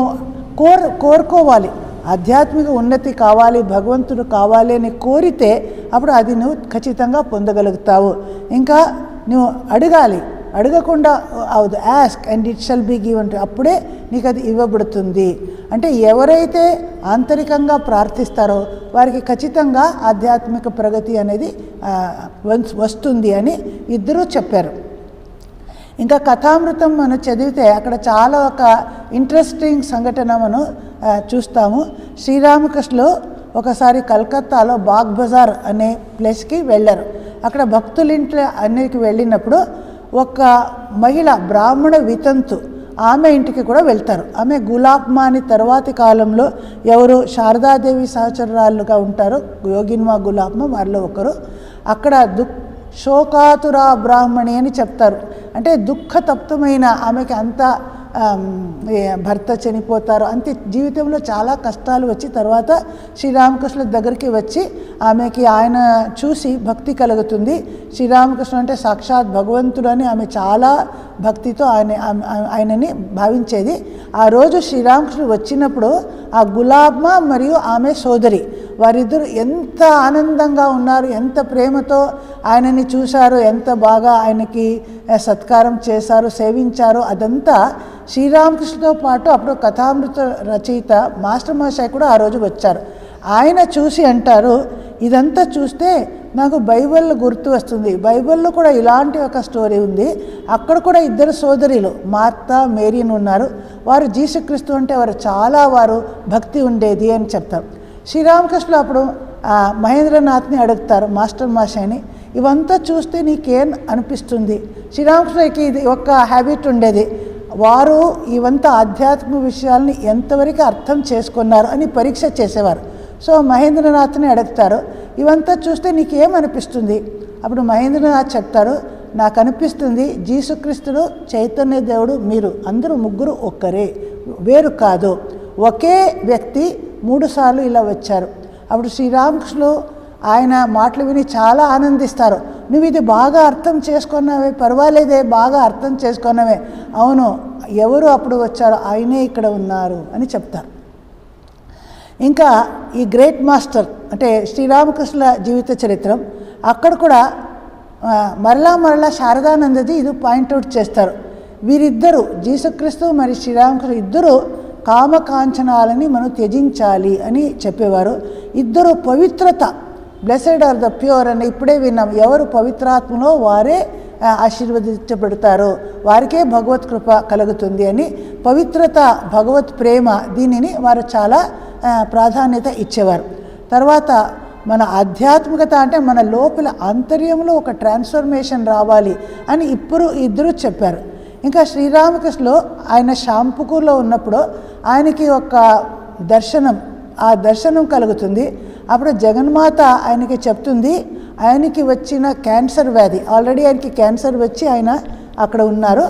కోరుకోవాలి, ఆధ్యాత్మిక ఉన్నతి కావాలి, భగవంతుడు కావాలి అని కోరితే అప్పుడు అది నువ్వు ఖచ్చితంగా పొందగలుగుతావు. ఇంకా నువ్వు అడగకుండా అవుదు, ask and it shall be given to, అప్పుడే నీకు అది ఇవ్వబడుతుంది. అంటే ఎవరైతే ఆంతరికంగా ప్రార్థిస్తారో వారికి ఖచ్చితంగా ఆధ్యాత్మిక ప్రగతి అనేది వస్తుంది అని ఇద్దరూ చెప్పారు. ఇంకా కథామృతం మనం చదివితే అక్కడ చాలా ఒక ఇంట్రెస్టింగ్ సంఘటన మనం చూస్తాము. శ్రీరామకృష్ణులు ఒకసారి కలకత్తాలో బాగ్ బజార్ అనే ప్లేస్కి వెళ్ళారు. అక్కడ భక్తులింట్లో అన్నిటికి వెళ్ళినప్పుడు ఒక మహిళ బ్రాహ్మణ వితంతు ఆమె ఇంటికి కూడా వెళ్తారు. ఆమె గులాబ్మా అని తర్వాతి కాలంలో ఎవరు శారదాదేవి సహచరురాలుగా ఉంటారు, యోగిన్మా గులాబ్మా వారిలో ఒకరు. అక్కడ శోకాతురా బ్రాహ్మణి అని చెప్తారు. అంటే దుఃఖతప్తమైన ఆమెకి అంత భర్త చనిపోతారు, అంతే జీవితంలో చాలా కష్టాలు వచ్చి తర్వాత శ్రీరామకృష్ణుల దగ్గరికి వచ్చి ఆమెకి ఆయన చూసి భక్తి కలుగుతుంది. శ్రీరామకృష్ణ అంటే సాక్షాత్ భగవంతుడు అని ఆమె చాలా భక్తితో ఆయనని భావించేది. ఆ రోజు శ్రీరామకృష్ణుడు వచ్చినప్పుడు ఆ గులాబ్మా మరియు ఆమె సోదరి వారిద్దరు ఎంత ఆనందంగా ఉన్నారు, ఎంత ప్రేమతో ఆయనని చూశారు, ఎంత బాగా ఆయనకి సత్కారం చేశారు, సేవించారు. అదంతా శ్రీరామకృష్ణతో పాటు అప్పుడు కథామృత రచయిత మాస్టర్ మహాశయ కూడా ఆ రోజు వచ్చారు. ఆయన చూసి అంటారు, ఇదంతా చూస్తే నాకు బైబిల్ గుర్తు వస్తుంది, బైబిల్లో కూడా ఇలాంటి ఒక స్టోరీ ఉంది. అక్కడ కూడా ఇద్దరు సోదరులు మార్తా మేరీని ఉన్నారు, వారు జీసుక్రీస్తు అంటే వారు భక్తి ఉండేది అని చెప్తారు. శ్రీరామకృష్ణులు అప్పుడు మహేంద్రనాథ్ని అడుగుతారు మాస్టర్ మాషాని, ఇవంతా చూస్తే నీకేం అనిపిస్తుంది? శ్రీరామకృష్ణకి ఇది ఒక హ్యాబిట్ ఉండేది, వారు ఇవంతా ఆధ్యాత్మిక విషయాల్ని ఎంతవరకు అర్థం చేసుకున్నారు అని పరీక్ష చేసేవారు. సో మహేంద్రనాథ్ని అడుగుతారు, ఇవంతా చూస్తే నీకేమనిపిస్తుంది? అప్పుడు మహేంద్రనాథ్ చెప్తారు, నాకు అనిపిస్తుంది జీసుక్రీస్తుడు, చైతన్య దేవుడు, మీరు అందరూ ముగ్గురు ఒక్కరే, వేరు కాదు, ఒకే వ్యక్తి 3 సార్లు ఇలా వచ్చారు. అప్పుడు శ్రీరామకృష్ణులు ఆయన మాటలు విని చాలా ఆనందిస్తారు. నువ్వు ఇది బాగా అర్థం చేసుకున్నావే, పర్వాలేదే, బాగా అర్థం చేసుకున్నావే. అవును, ఎవరు అప్పుడు వచ్చారో ఆయనే ఇక్కడ ఉన్నారు అని చెప్తారు. ఇంకా ఈ గ్రేట్ మాస్టర్ అంటే శ్రీరామకృష్ణుల జీవిత చరిత్రం, అక్కడ కూడా మరలా శారదానందజీ ఇది పాయింట్అవుట్ చేస్తారు. వీరిద్దరూ జీసుక్రీస్తు మరి శ్రీరామకృష్ణ ఇద్దరు కామకాంచనాలని మనం త్యజించాలి అని చెప్పేవారు. ఇద్దరు పవిత్రత, బ్లెస్సెడ్ ఆర్ ద ప్యూర్ అని ఇప్పుడే విన్నాం, ఎవరు పవిత్రాత్మలో వారే ఆశీర్వదించబడతారు, వారికే భగవత్ కృప కలుగుతుంది అని. పవిత్రత, భగవత్ ప్రేమ, దీనిని వారు చాలా ప్రాధాన్యత ఇచ్చేవారు. తర్వాత మన ఆధ్యాత్మికత అంటే మన లోపల అంతర్యంలో ఒక ట్రాన్స్ఫర్మేషన్ రావాలి అని ఇద్దరు చెప్పారు. ఇంకా శ్రీరామకృష్ణులు ఆయన షాంపుకూర్లో ఉన్నప్పుడు ఆయనకి ఒక దర్శనం, ఆ దర్శనం కలుగుతుంది. అప్పుడు జగన్మాత ఆయనకి చెప్తుంది, ఆయనకి వచ్చిన క్యాన్సర్ వ్యాధి, ఆల్రెడీ ఆయనకి క్యాన్సర్ వచ్చి ఆయన అక్కడ ఉన్నారు,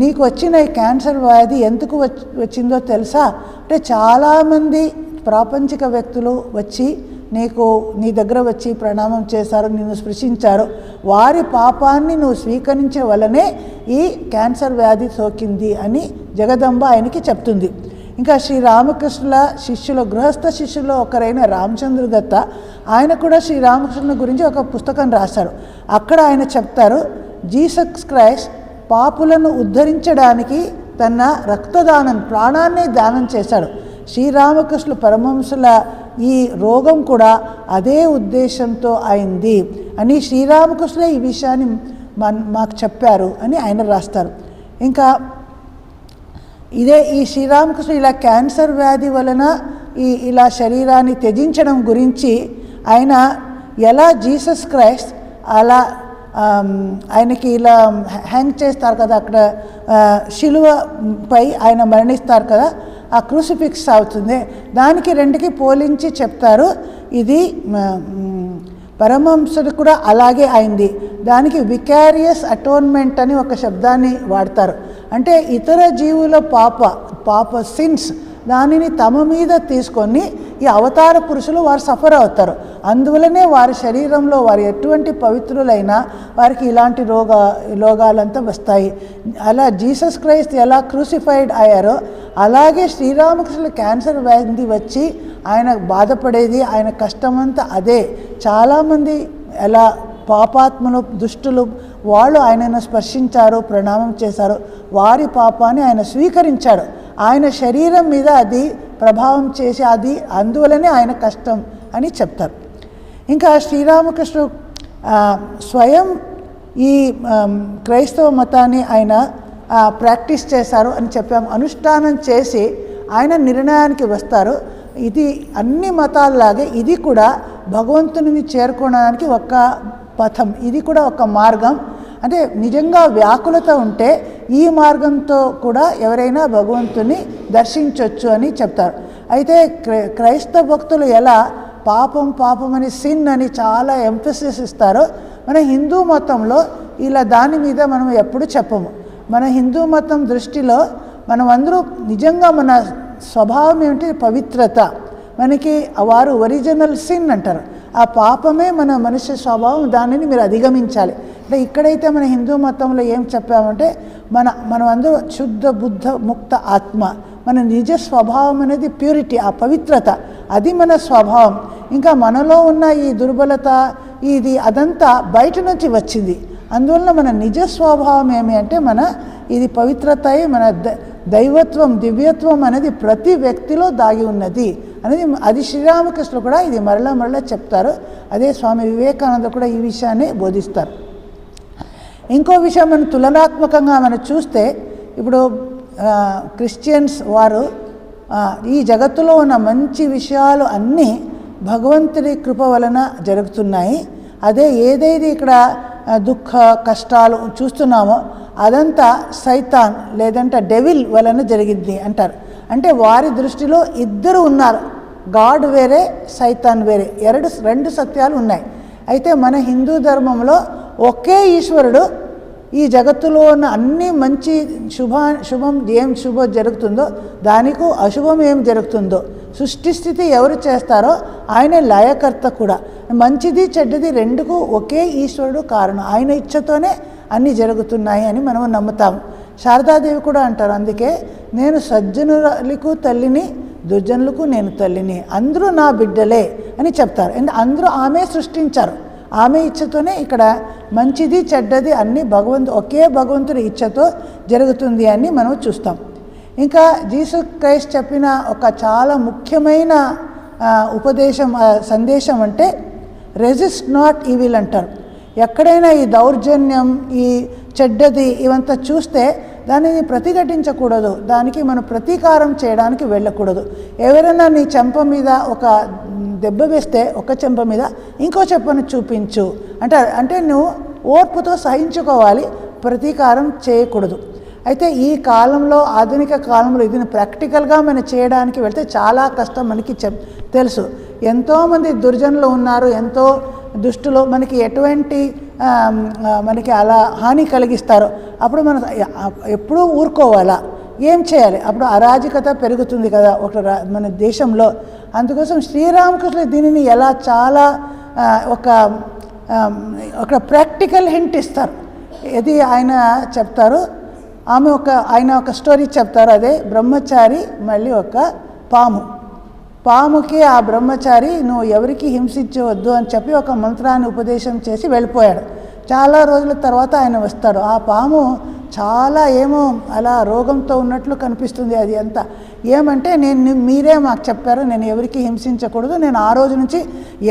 నీకు వచ్చిన ఈ క్యాన్సర్ వ్యాధి ఎందుకు వచ్చిందో తెలుసా అంటే చాలామంది ప్రాపంచిక వ్యక్తులు వచ్చి నీ దగ్గర వచ్చి ప్రణామం చేశారు, నిన్ను స్పృశించారు, వారి పాపాన్ని నువ్వు స్వీకరించే వల్లనే ఈ క్యాన్సర్ వ్యాధి సోకింది అని జగదంబ ఆయనకి చెప్తుంది. ఇంకా శ్రీరామకృష్ణుల శిష్యులు, గృహస్థ శిష్యుల్లో ఒకరైన రామచంద్ర దత్త, ఆయన కూడా శ్రీరామకృష్ణుల గురించి ఒక పుస్తకం రాశారు. అక్కడ ఆయన చెప్తారు, జీసస్ క్రైస్ట్ పాపులను ఉద్ధరించడానికి తన రక్తదానం, ప్రాణాన్ని దానం చేశాడు. శ్రీరామకృష్ణుల పరమహంసుల ఈ రోగం కూడా అదే ఉద్దేశంతో అయింది అని శ్రీరామకృష్ణులే ఈ విషయాన్ని మాకు చెప్పారు అని ఆయన రాస్తారు. ఇంకా ఇదే ఈ శ్రీరామకృష్ణ ఇలా క్యాన్సర్ వ్యాధి వలన ఇలా శరీరాన్ని త్యజించడం గురించి ఆయన ఎలా జీసస్ క్రైస్ట్ అలా ఆయనకి ఇలా హ్యాంగ్ చేస్తారు కదా, అక్కడ శిలువపై ఆయన మరణిస్తారు కదా, ఆ క్రూసిఫిక్స్ అవుతుంది, దానికి రెండుకి పోలించి చెప్తారు. ఇది పరమహంసుడు కూడా అలాగే అయింది. దానికి వికారియస్ అటోన్మెంట్ అని ఒక శబ్దాన్ని వాడతారు. అంటే ఇతర జీవుల పాప సిన్స్ దానిని తమ మీద తీసుకొని ఈ అవతార పురుషులు వారు సఫర్ అవుతారు. అందువలనే వారి శరీరంలో వారు ఎటువంటి పవిత్రులైనా వారికి ఇలాంటి రోగాలంతా వస్తాయి. అలా జీసస్ క్రైస్ట్ ఎలా క్రూసిఫైడ్ అయ్యారో అలాగే శ్రీరామకృష్ణులు క్యాన్సర్ వ్యాధి వచ్చి ఆయన బాధపడేది, ఆయన కష్టమంతా అదే. చాలామంది ఎలా పాపాత్మలు, దుష్టులు వాళ్ళు ఆయనను స్పర్శించారు, ప్రణామం చేశారు, వారి పాపాన్ని ఆయన స్వీకరించాడు. ఆయన శరీరం మీద అది ప్రభావం చేసి అది అందువలనే ఆయన కష్టం అని చెప్తారు. ఇంకా శ్రీరామకృష్ణుడు స్వయం ఈ క్రైస్తవ మతాన్ని ఆయన ప్రాక్టీస్ చేశారు అని చెప్పాము. అనుష్ఠానం చేసి ఆయన నిర్ణయానికి వస్తారు. ఇది అన్ని మతాల్లాగే ఇది కూడా భగవంతుని చేరుకోవడానికి ఒక పథం, ఇది కూడా ఒక మార్గం. అంటే నిజంగా వ్యాకులత ఉంటే ఈ మార్గంతో కూడా ఎవరైనా భగవంతుని దర్శించవచ్చు అని చెప్తారు. అయితే క్రైస్తవ భక్తులు ఎలా పాపం అని సిన్ అని చాలా ఎంఫసిస్ ఇస్తారో మన హిందూ మతంలో ఇలా దాని మీద మనం ఎప్పుడు చెప్పము. మన హిందూ మతం దృష్టిలో మనం అందరూ నిజంగా మన స్వభావం ఏమిటి? పవిత్రత. మనకి వారు ఒరిజినల్ సిన్ అంటారు. ఆ పాపమే మన మనుష్య స్వభావం, దానిని మీరు అధిగమించాలి. అంటే ఇక్కడైతే మన హిందూ మతంలో ఏం చెప్పామంటే మనం అందరూ శుద్ధ బుద్ధ ముక్త ఆత్మ, మన నిజ స్వభావం అనేది ప్యూరిటీ, ఆ పవిత్రత, అది మన స్వభావం. ఇంకా మనలో ఉన్న ఈ దుర్బలత ఇది అదంతా బయట నుంచి వచ్చింది. అందువలన మన నిజ స్వభావం ఏమి అంటే ఇది పవిత్రత, మన దైవత్వం, దివ్యత్వం అనేది ప్రతి వ్యక్తిలో దాగి ఉన్నది అనేది అది శ్రీరామకృష్ణులు కూడా ఇది మరలా చెప్తారు. అదే స్వామి వివేకానంద కూడా ఈ విషయాన్ని బోధిస్తారు. ఇంకో విషయం మనం తులనాత్మకంగా మనం చూస్తే ఇప్పుడు క్రిస్టియన్స్ వారు ఈ జగత్తులో ఉన్న మంచి విషయాలు అన్నీ భగవంతుడి కృప వలన జరుగుతున్నాయి. అదే ఏదైతే ఇక్కడ దుఃఖ కష్టాలు చూస్తున్నామో అదంతా సైతాన్ లేదంటే డెవిల్ వలన జరిగింది అంటారు. అంటే వారి దృష్టిలో ఇద్దరు ఉన్నారు, గాడ్ వేరే సైతాన్ వేరే, రెండు సత్యాలు ఉన్నాయి. అయితే మన హిందూ ధర్మంలో ఒకే ఈశ్వరుడు ఈ జగత్తులో ఉన్న అన్ని మంచి శుభం ఏం శుభం జరుగుతుందో దానికి అశుభం ఏం జరుగుతుందో సృష్టి స్థితి ఎవరు చేస్తారో ఆయనే లయకర్త కూడా. మంచిది చెడ్డది రెండుకు ఒకే ఈశ్వరుడు కారణం, ఆయన ఇచ్ఛతోనే అన్నీ జరుగుతున్నాయి అని మనం నమ్ముతాము. శారదాదేవి కూడా అంటారు, అందుకే నేను సజ్జనులకు తల్లిని దుర్జనులకు నేను తల్లిని, అందరూ నా బిడ్డలే అని చెప్తారు. అందరూ ఆమె సృష్టించారు, ఆమె ఇచ్ఛతోనే ఇక్కడ మంచిది చెడ్డది అన్నీ ఒకే భగవంతుడి ఇచ్ఛతో జరుగుతుంది అని మనం చూస్తాం. ఇంకా జీసస్ క్రైస్ట్ చెప్పిన ఒక చాలా ముఖ్యమైన సందేశం అంటే రెసిస్ట్ నాట్ ఈవిల్ అంటారు. ఎక్కడైనా ఈ దౌర్జన్యం ఈ చెడ్డది ఇవంతా చూస్తే దానిని ప్రతిఘటించకూడదు, దానికి మనం ప్రతీకారం చేయడానికి వెళ్ళకూడదు. ఎవరైనా నీ చెంప మీద ఒక దెబ్బ వేస్తే ఒక చెంప మీద ఇంకో చెంపను చూపించు అంటే నువ్వు ఓర్పుతో సహించుకోవాలి, ప్రతీకారం చేయకూడదు. అయితే ఈ కాలంలో ఆధునిక కాలంలో ఇది ప్రాక్టికల్గా మనం చేయడానికి వెళ్తే చాలా కష్టం మనకి తెలుసు. ఎంతోమంది దుర్జనులు ఉన్నారు, ఎంతో దుష్టులు మనకి ఎటువంటి మనకి అలా హాని కలిగిస్తారో అప్పుడు మనం ఎప్పుడూ ఊరుకోవాలా, ఏం చేయాలి? అప్పుడు అరాజకత పెరుగుతుంది కదా మన దేశంలో. అందుకోసం శ్రీరామకృష్ణులు దీనిని ఎలా చాలా ఒక ప్రాక్టికల్ హింట్ ఇస్తారు. ఇది ఆయన చెప్తారు, ఆయన ఒక స్టోరీ చెప్తారు, అదే బ్రహ్మచారి మళ్ళీ ఒక పాముకి ఆ బ్రహ్మచారి నువ్వు ఎవరికి హింసించవద్దు అని చెప్పి ఒక మంత్రాన్ని ఉపదేశం చేసి వెళ్ళిపోయాడు. చాలా రోజుల తర్వాత ఆయన వస్తాడు. ఆ పాము చాలా ఏమో అలా రోగంతో ఉన్నట్లు కనిపిస్తుంది. అది అంతా ఏమంటే మీరే మాకు చెప్పారు నేను ఎవరికి హింసించకూడదు, నేను ఆ రోజు నుంచి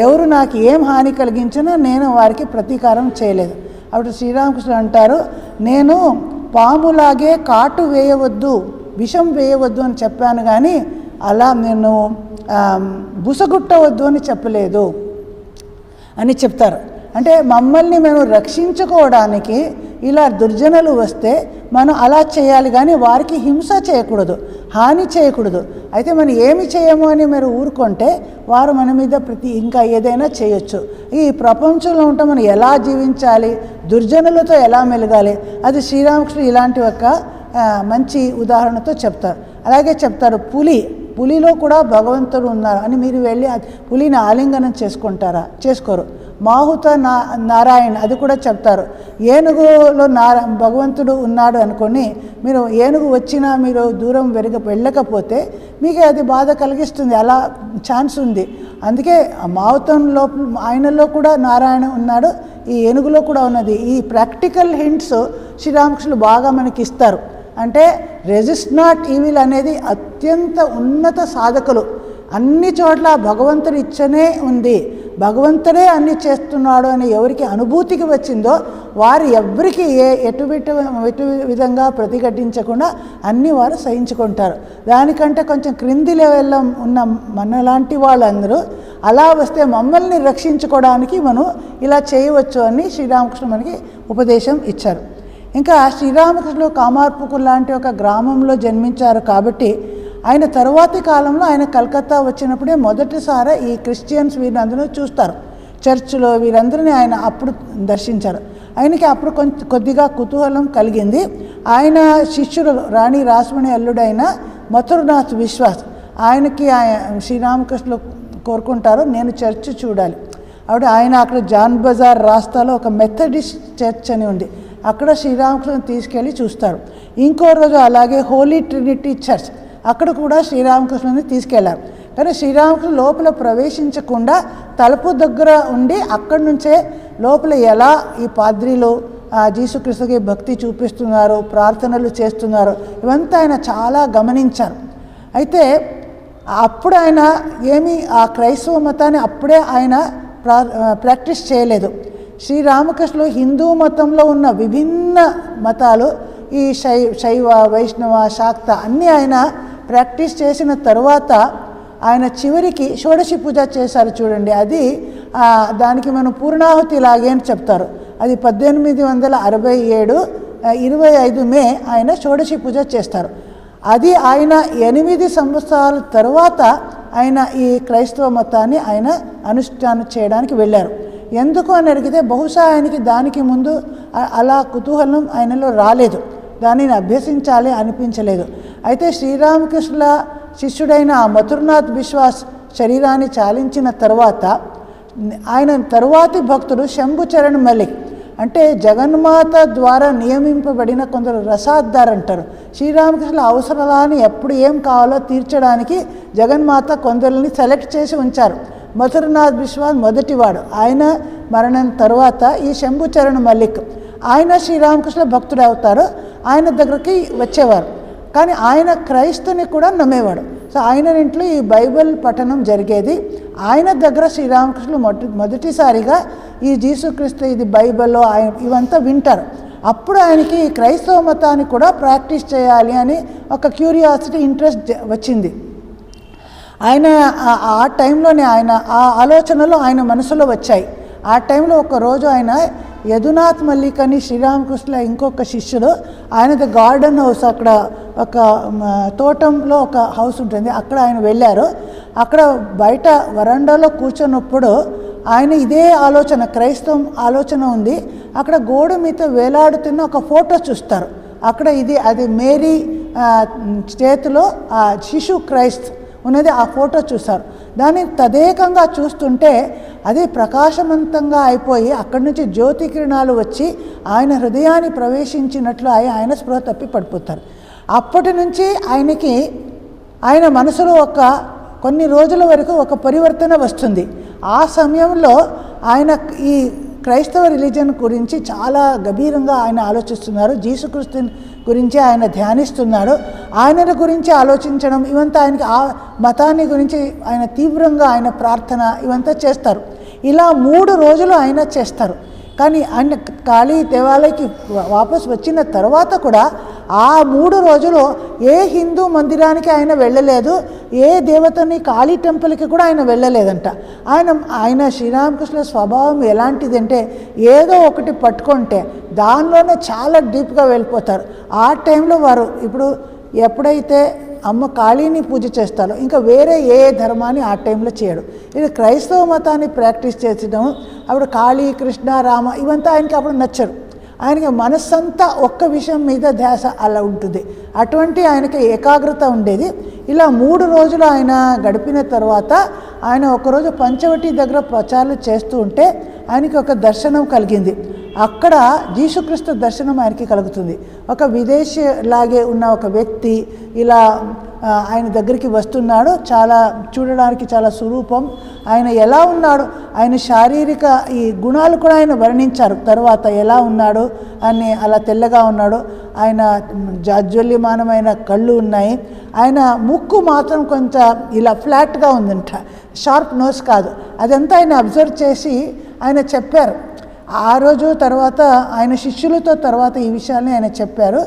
ఎవరు నాకు ఏం హాని కలిగించినా నేను వారికి ప్రతీకారం చేయలేదు. అప్పుడు శ్రీరామకృష్ణుడు అంటారు, నేను పాములాగే కాటు వేయవద్దు, విషం వేయవద్దు అని చెప్పాను, కానీ అలా నేను బుసగుట్టవద్దు అని చెప్పలేదు అని చెప్తారు. అంటే మమ్మల్ని మేము రక్షించుకోవడానికి ఇలా దుర్జనులు వస్తే మనం అలా చేయాలి, కానీ వారికి హింస చేయకూడదు, హాని చేయకూడదు. అయితే మనం ఏమి చేయము అని మీరు ఊరుకుంటే వారు మన మీద ఇంకా ఏదైనా చేయొచ్చు. ఈ ప్రపంచంలో ఉంటే మనం ఎలా జీవించాలి, దుర్జనులతో ఎలా మెలగాలి, అది శ్రీరామకృష్ణుడు ఇలాంటి ఒక మంచి ఉదాహరణతో చెప్తారు. అలాగే చెప్తారు, పులిలో కూడా భగవంతుడు ఉన్నారు అని మీరు వెళ్ళి పులిని ఆలింగనం చేసుకుంటారా? చేసుకోరు. మాహుత నారాయణ అది కూడా చెప్తారు. ఏనుగులో భగవంతుడు ఉన్నాడు అనుకొని మీరు ఏనుగు వచ్చినా మీరు దూరం వెళ్ళకపోతే మీకు అది బాధ కలిగిస్తుంది, అలా ఛాన్స్ ఉంది. అందుకే మాహుతం లోపల ఆయనలో కూడా నారాయణ ఉన్నాడు, ఈ ఏనుగులో కూడా ఉన్నది. ఈ ప్రాక్టికల్ హింట్స్ శ్రీరామకృష్ణులు బాగా మనకి ఇస్తారు. అంటే రెసిస్ట్ నాట్ ఈవిల్ అనేది అత్యంత ఉన్నత సాధకులు. అన్ని చోట్ల భగవంతుడి ఇచ్చనే ఉంది, భగవంతుడే అన్ని చేస్తున్నాడు అని ఎవరికి అనుభూతికి వచ్చిందో వారు ఎవరికి ఎటు విధంగా ప్రతిఘటించకుండా అన్ని వారు సహించుకుంటారు. దానికంటే కొంచెం క్రింది లెవెల్లో ఉన్న మనలాంటి వాళ్ళందరూ అలా వస్తే మమ్మల్ని రక్షించుకోవడానికి మనం ఇలా చేయవచ్చు అని శ్రీరామకృష్ణ మనకి ఉపదేశం ఇచ్చారు. ఇంకా శ్రీరామకృష్ణులు కామార్పుకుర్ లాంటి ఒక గ్రామంలో జన్మించారు కాబట్టి ఆయన తరువాతి కాలంలో ఆయన కలకత్తా వచ్చినప్పుడే మొదటిసారి ఈ క్రిస్టియన్స్ వీరందరూ చూస్తారు. చర్చిలో వీరందరినీ ఆయన అప్పుడు దర్శించారు. ఆయనకి అప్పుడు కొద్దిగా కుతూహలం కలిగింది. ఆయన శిష్యుడు రాణి రాస్మణి అల్లుడైన మథురనాథ్ విశ్వాస్ ఆయనకి శ్రీరామకృష్ణులు కోరుకుంటారు, నేను చర్చ్ చూడాలి. అప్పుడు ఆయన అక్కడ జాన్ బజార్ రాస్తాలో ఒక మెథడిస్ట్ చర్చ్ అని ఉంది, అక్కడ శ్రీరామకృష్ణుని తీసుకెళ్ళి చూస్తారు. ఇంకో రోజు అలాగే హోలీ ట్రినిటీ చర్చ్, అక్కడ కూడా శ్రీరామకృష్ణుని తీసుకెళ్లారు. కానీ శ్రీరామకృష్ణుడు లోపల ప్రవేశించకుండా తలుపు దగ్గర ఉండి అక్కడి నుంచే లోపల ఎలా ఈ పాద్రీలు జీసుక్రీస్తుకి భక్తి చూపిస్తున్నారు, ప్రార్థనలు చేస్తున్నారు, ఇవంతా ఆయన చాలా గమనించారు. అయితే అప్పుడు ఆయన ఆ క్రైస్తవ మతాన్ని అప్పుడే ఆయన ప్రాక్టీస్ చేయలేదు. శ్రీరామకృష్ణులు హిందూ మతంలో ఉన్న విభిన్న మతాలు ఈ శైవ వైష్ణవ శాక్త అన్నీ ఆయన ప్రాక్టీస్ చేసిన తర్వాత ఆయన చివరికి షోడశి పూజ చేశారు చూడండి, అది దానికి మనం పూర్ణాహుతి లాగే అని చెప్తారు. అది 1867 మే ఆయన షోడశి పూజ చేస్తారు. అది ఆయన 8 సంవత్సరాల తర్వాత ఆయన ఈ క్రైస్తవ మతాన్ని ఆయన అనుష్ఠానం చేయడానికి వెళ్ళారు. ఎందుకు అని అడిగితే బహుశా ఆయనకి దానికి ముందు అలా కుతూహలం ఆయనలో రాలేదు, దానిని అభ్యసించాలి అనిపించలేదు. అయితే శ్రీరామకృష్ణుల శిష్యుడైన మథురనాథ్ బిశ్వాస్ శరీరాన్ని చాలించిన తర్వాత ఆయన తరువాతి భక్తుడు శంభుచరణ్ మల్లిక్, అంటే జగన్మాత ద్వారా నియమింపబడిన కొందరు రసాద్దార్ అంటారు. శ్రీరామకృష్ణుల అవసరాలని ఎప్పుడు ఏం కావాలో తీర్చడానికి జగన్మాత కొందరిని సెలెక్ట్ చేసి ఉంచారు. మథురనాథ్ బిశ్వాస్ మొదటివాడు. ఆయన మరణం తర్వాత ఈ శంభుచరణ్ మల్లిక్ ఆయన శ్రీరామకృష్ణ భక్తుడు అవుతారు. ఆయన దగ్గరికి వచ్చేవారు, కానీ ఆయన క్రైస్తుని కూడా నమ్మేవాడు. సో ఆయన ఇంట్లో ఈ బైబిల్ పఠనం జరిగేది. ఆయన దగ్గర శ్రీరామకృష్ణులు మొదటిసారిగా ఈ జీసుక్రీస్తు ఇది బైబిల్లో ఇవంతా వింటారు. అప్పుడు ఆయనకి ఈ క్రైస్తవ మతాన్ని కూడా ప్రాక్టీస్ చేయాలి అని ఒక క్యూరియాసిటీ, ఇంట్రెస్ట్ వచ్చింది. ఆయన ఆ టైంలోనే ఆయన ఆ ఆలోచనలు ఆయన మనసులో వచ్చాయి. ఆ టైంలో ఒకరోజు ఆయన యదునాథ్ మల్లిక్ అని శ్రీరామకృష్ణుల ఇంకొక శిష్యుడు, ఆయనది గార్డెన్ హౌస్, అక్కడ ఒక తోటంలో ఒక హౌస్ ఉంటుంది, అక్కడ ఆయన వెళ్ళారు. అక్కడ బయట వరండాలో కూర్చున్నప్పుడు ఆయన ఇదే ఆలోచన, క్రైస్తవం ఆలోచన ఉంది. అక్కడ గోడ మీద వేలాడుతున్న ఒక ఫోటో చూస్తారు. అక్కడ అది మేరీ చేతిలో ఆ శిశు క్రైస్త్ ఉన్నది, ఆ ఫోటో చూస్తారు. దాన్ని తదేకంగా చూస్తుంటే అది ప్రకాశవంతంగా అయిపోయి అక్కడి నుంచి జ్యోతి కిరణాలు వచ్చి ఆయన హృదయాన్ని ప్రవేశించినట్లు ఆయన స్పృహ తప్పి పడిపోతారు. అప్పటి నుంచి ఆయన మనసులో కొన్ని రోజుల వరకు ఒక పరివర్తన వస్తుంది. ఆ సమయంలో ఆయన ఈ క్రైస్తవ రిలీజన్ గురించి చాలా గభీరంగా ఆయన ఆలోచిస్తున్నారు. జీసుక్రీస్తు గురించి ఆయన ధ్యానిస్తున్నాడు. ఆయనను గురించి ఆలోచించడం ఇవంతా ఆయనకి ఆ మతాన్ని గురించి ఆయన తీవ్రంగా ఆయన ప్రార్థన ఇవంతా చేస్తారు. ఇలా 3 రోజులు ఆయన చేస్తారు. కానీ ఆయన కాళీ దేవాలయకి వాపస్ వచ్చిన తర్వాత కూడా ఆ 3 రోజులు ఏ హిందూ మందిరానికి ఆయన వెళ్ళలేదు, ఏ దేవతని కాళీ టెంపుల్కి కూడా ఆయన వెళ్ళలేదంట. ఆయన శ్రీరామకృష్ణుల స్వభావం ఎలాంటిదంటే ఏదో ఒకటి పట్టుకుంటే దానిలోనే చాలా డీప్గా వెళ్ళిపోతారు. ఆ టైంలో వారు ఎప్పుడైతే అమ్మ కాళీని పూజ చేస్తారో ఇంకా వేరే ఏ ధర్మాన్ని ఆ టైంలో చేయడు. ఇది క్రైస్తవ మతాన్ని ప్రాక్టీస్ చేసడం. అప్పుడు కాళీ, కృష్ణ, రామ ఇవంతా ఆయనకి అప్పుడు నచ్చరు. ఆయనకి మనస్సంతా ఒక్క విషయం మీద ధ్యాస అలా ఉంటుంది. అటువంటి ఆయనకి ఏకాగ్రత ఉండేది. ఇలా 3 రోజులు ఆయన గడిపిన తర్వాత ఆయన ఒకరోజు పంచవటి దగ్గర ప్రచారాలు చేస్తూ ఉంటే ఆయనకి ఒక దర్శనం కలిగింది. అక్కడ జీసుక్రీస్తు దర్శనం ఆయనకి కలుగుతుంది. ఒక విదేశీ లాగే ఉన్న ఒక వ్యక్తి ఇలా ఆయన దగ్గరికి వస్తున్నాడు. చూడడానికి చాలా స్వరూపం. ఆయన ఎలా ఉన్నాడు, ఆయన శారీరక ఈ గుణాలు కూడా ఆయన వర్ణించారు. తర్వాత ఎలా ఉన్నాడు అని, అలా తెల్లగా ఉన్నాడు, ఆయన జాజ్వల్యమానమైన కళ్ళు ఉన్నాయి, ఆయన ముక్కు మాత్రం కొంచెం ఇలా ఫ్లాట్గా ఉందంట, షార్ప్ నోస్ కాదు. అదంతా ఆయన అబ్జర్వ్ చేసి ఆయన చెప్పారు. ఆ రోజు తర్వాత ఆయన శిష్యులతో తర్వాత ఈ విషయాన్ని ఆయన చెప్పారు.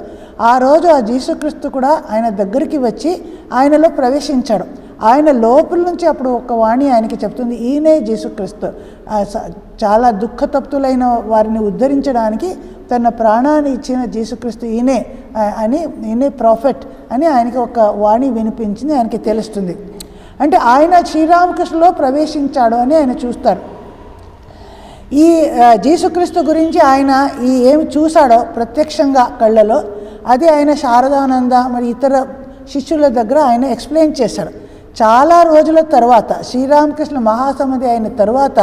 ఆ రోజు ఆ జీసుక్రీస్తు కూడా ఆయన దగ్గరికి వచ్చి ఆయనలో ప్రవేశించాడు. ఆయన లోపల నుంచి అప్పుడు ఒక వాణి ఆయనకి చెప్తుంది, ఈయనే జీసుక్రీస్తు, చాలా దుఃఖతప్తులైన వారిని ఉద్ధరించడానికి తన ప్రాణాన్ని ఇచ్చిన జీసుక్రీస్తు ఈయనే ప్రాఫెట్ అని ఆయనకి ఒక వాణి వినిపించింది. ఆయనకి తెలుస్తుంది. అంటే ఆయన శ్రీరామకృష్ణులో ప్రవేశించాడు అని ఆయన చూస్తారు. ఈ జీసుక్రీస్తు గురించి ఆయన ఏమి చూశాడో ప్రత్యక్షంగా కళ్ళలో, అది ఆయన శారదానంద మరి ఇతర శిష్యుల దగ్గర ఆయన ఎక్స్ప్లెయిన్ చేశాడు. చాలా రోజుల తర్వాత శ్రీరామకృష్ణ మహాసమాధి అయిన తర్వాత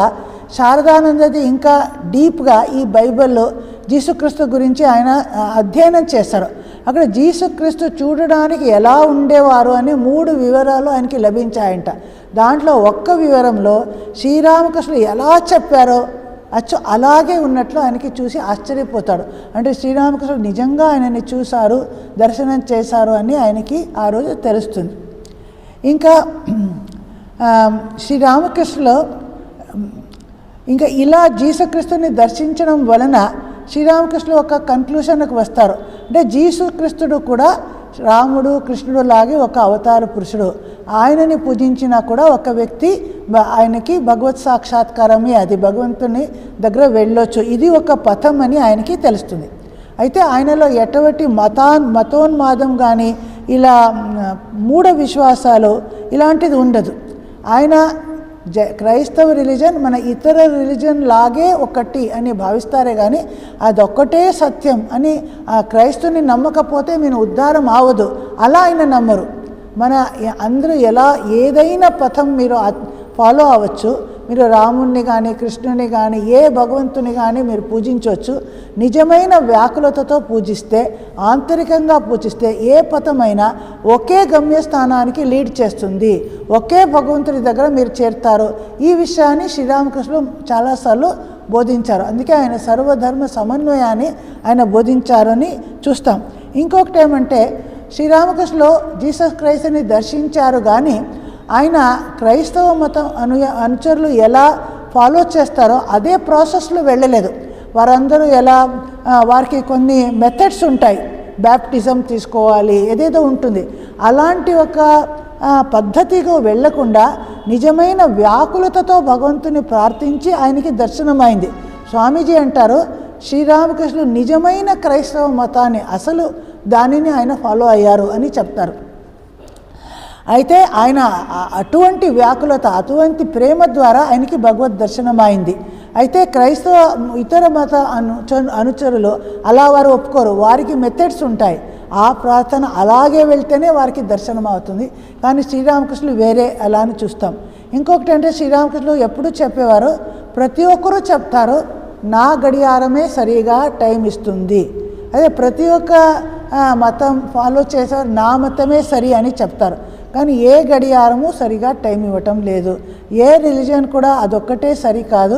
శారదానందది ఇంకా డీప్గా ఈ బైబిల్లో జీసుక్రీస్తు గురించి ఆయన అధ్యయనం చేశారు. అక్కడ జీసుక్రీస్తు చూడడానికి ఎలా ఉండేవారు అని 3 వివరాలు ఆయనకి లభించాయంట. దాంట్లో ఒక్క వివరంలో శ్రీరామకృష్ణుడు ఎలా చెప్పారో అలాగే ఉన్నట్లు ఆయనకి చూసి ఆశ్చర్యపోతాడు. అంటే శ్రీరామకృష్ణుడు నిజంగా ఆయనని చూశారు, దర్శనం చేశారు అని ఆయనకి ఆ రోజు తెలుస్తుంది. ఇంకా శ్రీరామకృష్ణులు ఇంకా ఇలా జీసుక్రీస్తుని దర్శించడం వలన శ్రీరామకృష్ణులు ఒక కన్క్లూషన్కి వస్తారు. అంటే జీసుక్రీస్తుడు కూడా రాముడు, కృష్ణుడు లాగే ఒక అవతార పురుషుడు. ఆయనని పూజించినా కూడా ఒక వ్యక్తి ఆయనకి భగవత్ సాక్షాత్కారమే, అది భగవంతుని దగ్గర వెళ్ళొచ్చు, ఇది ఒక పథం అని ఆయనకి తెలుస్తుంది. అయితే ఆయనలో ఎటువంటి మతోన్మాదం కానీ ఇలా మూఢ విశ్వాసాలు ఇలాంటిది ఉండదు. ఆయన క్రైస్తవ రిలీజన్ మన ఇతర రిలీజన్ లాగే ఒకటి అని భావిస్తారే కానీ అదొక్కటే సత్యం అని క్రైస్తవుని నమ్మకపోతే మీరు ఉద్ధారం అవ్వదు అలా ఆయన నమ్మరు. మన అందరూ ఎలా ఏదైనా పథం మీరు ఫాలో అవ్వచ్చు, మీరు రాముణ్ణి కానీ కృష్ణుని కానీ ఏ భగవంతుని కానీ మీరు పూజించవచ్చు. నిజమైన వ్యాకులతతో పూజిస్తే, ఆంతరికంగా పూజిస్తే ఏ పథమైనా ఒకే గమ్యస్థానానికి లీడ్ చేస్తుంది, ఒకే భగవంతుని దగ్గర మీరు చేరుతారు. ఈ విషయాన్ని శ్రీరామకృష్ణులు చాలాసార్లు బోధించారు. అందుకే ఆయన సర్వధర్మ సమన్వయాన్ని ఆయన బోధించారని చూస్తాం. ఇంకొకటి ఏమంటే శ్రీరామకృష్ణులు జీసస్ క్రైస్ట్ని దర్శించారు కానీ ఆయన క్రైస్తవ మతం అనుచరులు ఎలా ఫాలో చేస్తారో అదే ప్రాసెస్లో వెళ్ళలేదు. వారందరూ ఎలా వారికి కొన్ని మెథడ్స్ ఉంటాయి, బ్యాప్టిజం తీసుకోవాలి ఏదేదో ఉంటుంది, అలాంటి ఒక పద్ధతిగా వెళ్లకుండా నిజమైన వ్యాకులతతో భగవంతుని ప్రార్థించి ఆయనకి దర్శనమైంది. స్వామీజీ అంటారు శ్రీరామకృష్ణులు నిజమైన క్రైస్తవ మతాన్ని అసలు దానిని ఆయన ఫాలో అయ్యారు అని చెప్తారు. అయితే ఆయన అటువంటి వ్యాకులత, అటువంటి ప్రేమ ద్వారా ఆయనకి భగవద్ దర్శనమైంది. అయితే క్రైస్తవ ఇతర మత అనుచరులు అలా వారు ఒప్పుకోరు, వారికి మెథడ్స్ ఉంటాయి, ఆ ప్రార్థన అలాగే వెళ్తేనే వారికి దర్శనం అవుతుంది. కానీ శ్రీరామకృష్ణులు వేరే అలా అని చూస్తాం. ఇంకొకటి అంటే శ్రీరామకృష్ణులు ఎప్పుడూ చెప్పేవారు, ప్రతి ఒక్కరూ చెప్తారు నా గడియారమే సరిగా టైం ఇస్తుంది. అదే ప్రతి ఒక్క మతం ఫాలో చేసేవారు నా మతమే సరి అని చెప్తారు, కానీ ఏ గడియారము సరిగా టైం ఇవ్వటం లేదు. ఏ రిలీజియన్ కూడా అదొక్కటే సరి కాదు.